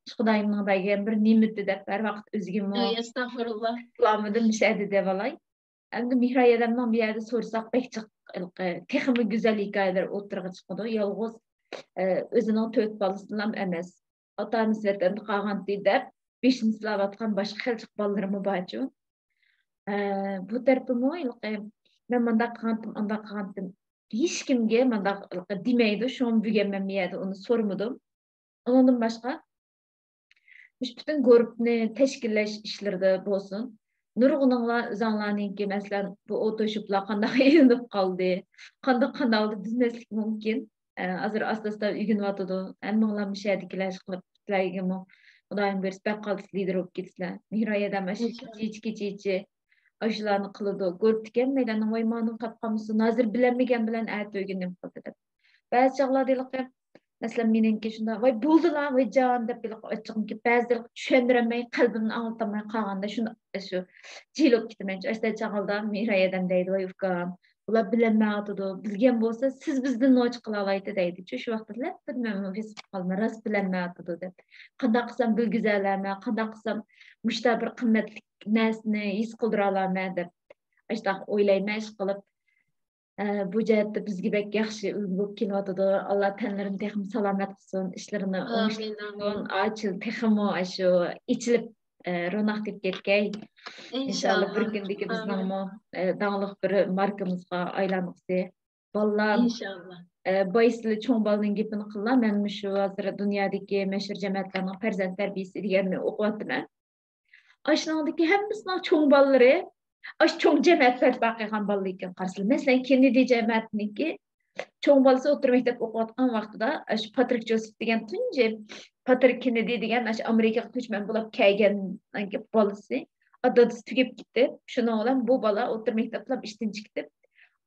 Xudoyimning bergan bir ne'mati deb har vaqt o'zimga Estağfurullah. qilamidim mishadi deb olay. Endi Mihray adamdan bir yerda so'rsak bekchiq teximi go'zal hikoyalar o'tirg'i chiqadi. Yolg'iz o'zining 4 bolasidan emas. Ota-onasi vatanda qolgan deb 5-sinflatgan boshqa xilchiq bolalarimi bor. Bu tarafımı ben manda kanıtım, anda kanıtım. Hiç kimge manda demeydi, şu an bügememeyedi, onu sormadım. Ondan başka, bütün grupni teşkilleş işlerde bolsun. Nurgununla zanlanınki, mesela bu otoşupla kandak eğlenip kaldı, kandak düzmeslik mümkün. Azır asla ügün vatıdı. Emmalar bir şey dikileş kılıp gitleygimi. Odayın bir spek kaldı lider olup gitsinler. Mihraya demiş, kiçi. Aşılarını kılıdı. Görüp diken meydanın oymanın kapkamısı. Nazır bilemegen bilen ayet ögünüm kıldı. Bazı çağlar deylik ki, mesela meninki şunda, vay buldular, vay can dep bilip açığım ki, bazıları düşündüremey, kalbimni anlatamay kalganda, şunu şu jilop gitmence, işte çağalda Mihrayeden deydi, vay ufkam, ular bilenme atıdı, bilgen bolsa, siz bizden noç kılalaydı deydi. Şu vaqtda lep bilmem, biz kalma, rast bilenme atıdı dep. Qanday qılsam bilgizelerme, qanday qılsam müşta bir qimmetlik näsini his qıldıralaryma dep. İşte oylayma iş qılıp, bu jihatda bizga bek yaxshi bo'lib kelyotidi. Alloh tanlarini texim salomat qilsin, ishlarini o'ngishli Amin, qilsin, amin. ochil teximo shu ichilib ro'naq deb ketgay. İnşallah bir İnşallah. kundagi Amin. bizning dağlıq bir markamızga aylanıqsi. Vallahi İnşallah. boysili cho'ng bolaning gapini qillar. Men shu hozir dunyodagi mashhur jamoatlarning farzand tarbiyasi deganni o'qiyapman. Aşınadaki hemmisinin çoğun balları, aş çoğun cemaat fetva qilgan balla ekan qarasizlar. Masalan, Kennedy cemaatniki çoğun balası o'tirib maktab o'qiyotgan vaqtida aş Patrick Joseph degan tunji Patrick Kennedy degan aş Amerikaga ko'chman bo'lib kelgan balasi adadisi tugab ketdi. Shuni bilan bu bala o'tirib maktablab ishdan chiqdi.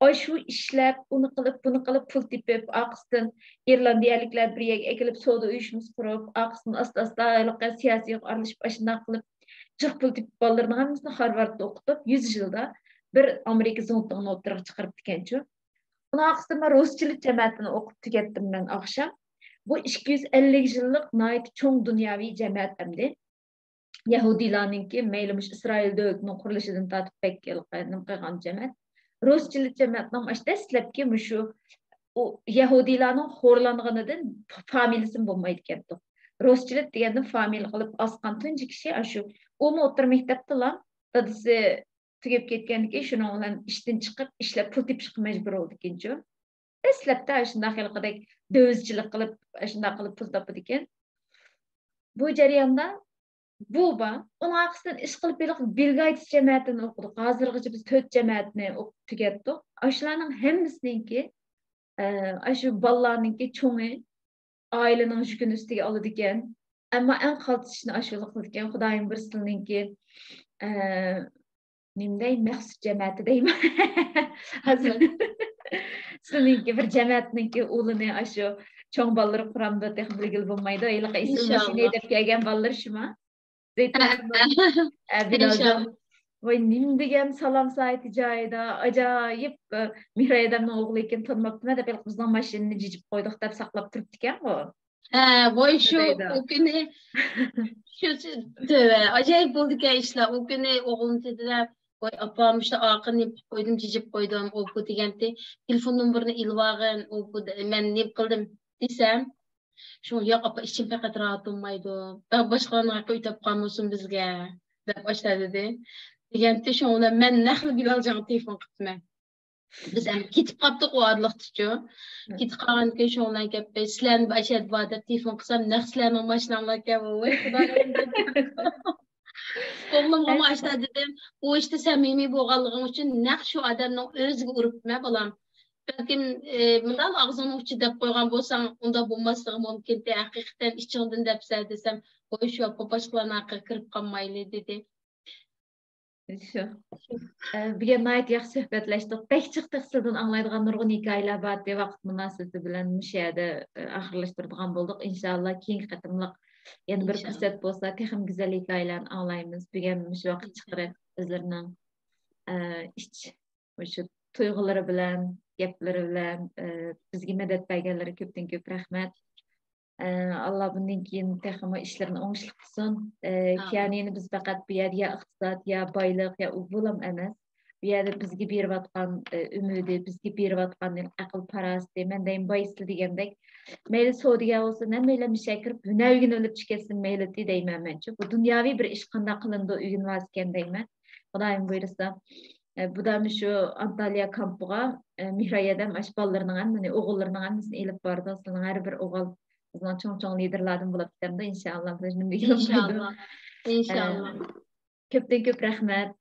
Ay şu ishlab, uni qilib, buni qilib pul tepib, aqsdan irlandiyaliklar bir yerga ekilib savdo uyushmasi qurib, aqsdan asta-asta siyosiy aralashib ashunday qilib Çık politik ballarının hepsini Harvard'da okutup 100 yılda bir Amerika zonutluğunu oturup çıkarıp dikençi. Ona aksıma Rusçilik cemaatini okup tükettim ben akşam. Bu 250 yıllık nait çoğun dünyavi cemaat emdi. Yahudilarınki meylemiş İsrail dövlütünün kuruluşundan tatip pek yıllıklarının kıygan cemaat. Rusçilik cemaatinin işte slepki şu o Yahudilarning xo'rlanganidan familiyasini bo'lmaydi ketdi. Rothschild deganda familiya qilib osgan tunji kishi shu umi o'tir maktabdalar dadasi tugab ketgandan keyin shuning bilan ishdan chiqib ishlab pul tepishga majbur bo'ldi ekanchu. Dastlabda shunday qilib dövizchilik qilib shunday qilib pul topadi ekan. Bu jarayonda buba uning aqsidan ish qilib Bill Gates jamoatini o'qidik. Hozirgacha biz 4 jamoatni o'qib tugatdik. Shularning hammasiniki shu bolalarningki cho'ngi ailening yukini ustiga oladi ekan. Ammo eng qaltishni ashula qildi ekan. Xudoyim bir sizninki nimday maxsus jamoati deyman. Hozir sizninki bir jamoatninki o'g'lini shu cho'ng bolalar quramda texnik bo'lmaydi. Ayliq isil mashina deb kelgan bolalar shuma. Bilaldan Vay nim degan salom sayti joyida ajoyib Mihrayadamning o'g'li ekan tanmabman deb bizning mashinani jijib qo'ydik deb saqlab turibdi ekan bu. Voy şu o günü şu acayip oldu ki işler o günü oğlum dediler voy apam işte akın koydum cicip koydum o bu degende telefon numarını ilvağın o bu ben ne kıldım desem şu yok apa işim pek rahat olmaydı. Ben başkalarına koyup kalmışım bizge dep başladı dedi. Degende şu ona ben nakli bilalacağım telefon kıtmam. Biz hem kitip kaptık o adlık tutuyor. Kitip kalan ki şu olan gibi sizlerin başladı vardı telefon kısam naksillerinin başlanlar gibi oy oğlum ama işte dedim o işte samimi boğallığın için nak şu adamın özgü urupma balam. Belki bundan ağzının uçu dep koygan bolsan onda bulmaslığı mümkün de hakikaten içinden depse desem o şu başkalarına kirip kalmaylı dedi. Şu. Bir nayet yaxşı söhbetleştik. Pek çıktık sizden anlaydıgan nurgun hikayeler var diye vakit münasebeti bilen müşahede ahırlaştırdıgan bulduk. İnşallah keyingi qatımlıq yani bir fırsat bolsa texim güzel hikayelerini anlayımız. Bir vakit çıkarıp özlerinin şu tuyg'ulari bilan, gaplari bilan bizga madad berganlari ko'pdan ko'p rahmat. Allah bundan keyin texmo ishlarini o'ngishli qilsin. Ya'ni biz faqat bu yerda ya iqtisod, ya boylik, ya bo'lam emas. Bu yerda bizga berayotgan umidi, bizga berayotgan aql parasti, mendayin boysli degandek mayli savdoga bo'lsin, mayli mushakir hunavigini olib chiqasin mayli deyman menchi. Bu dunyoviy bir ish qanday qilindi o'rganib olgan deyman. Xudoyim buyursa. Bu da şu Antalya kampıga Mihrayedem aş ballarının hammani oğullarının hammasini elip bardı. Sonun her bir oğul bizden çoğ liderlardan bulup bitirdi inşallah. Bizning bilgim İnşallah. İnşallah. Köpten köp rahmet.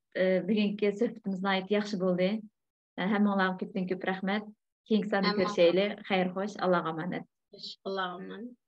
Bugünkü söhbetimiz nayet yaxşı boldu. Hammalarga köpten köp rahmet. Keyingi sanda Hamma- görüşeyle. Xeyir hoş. Allah'a emanet. Allah'a emanet.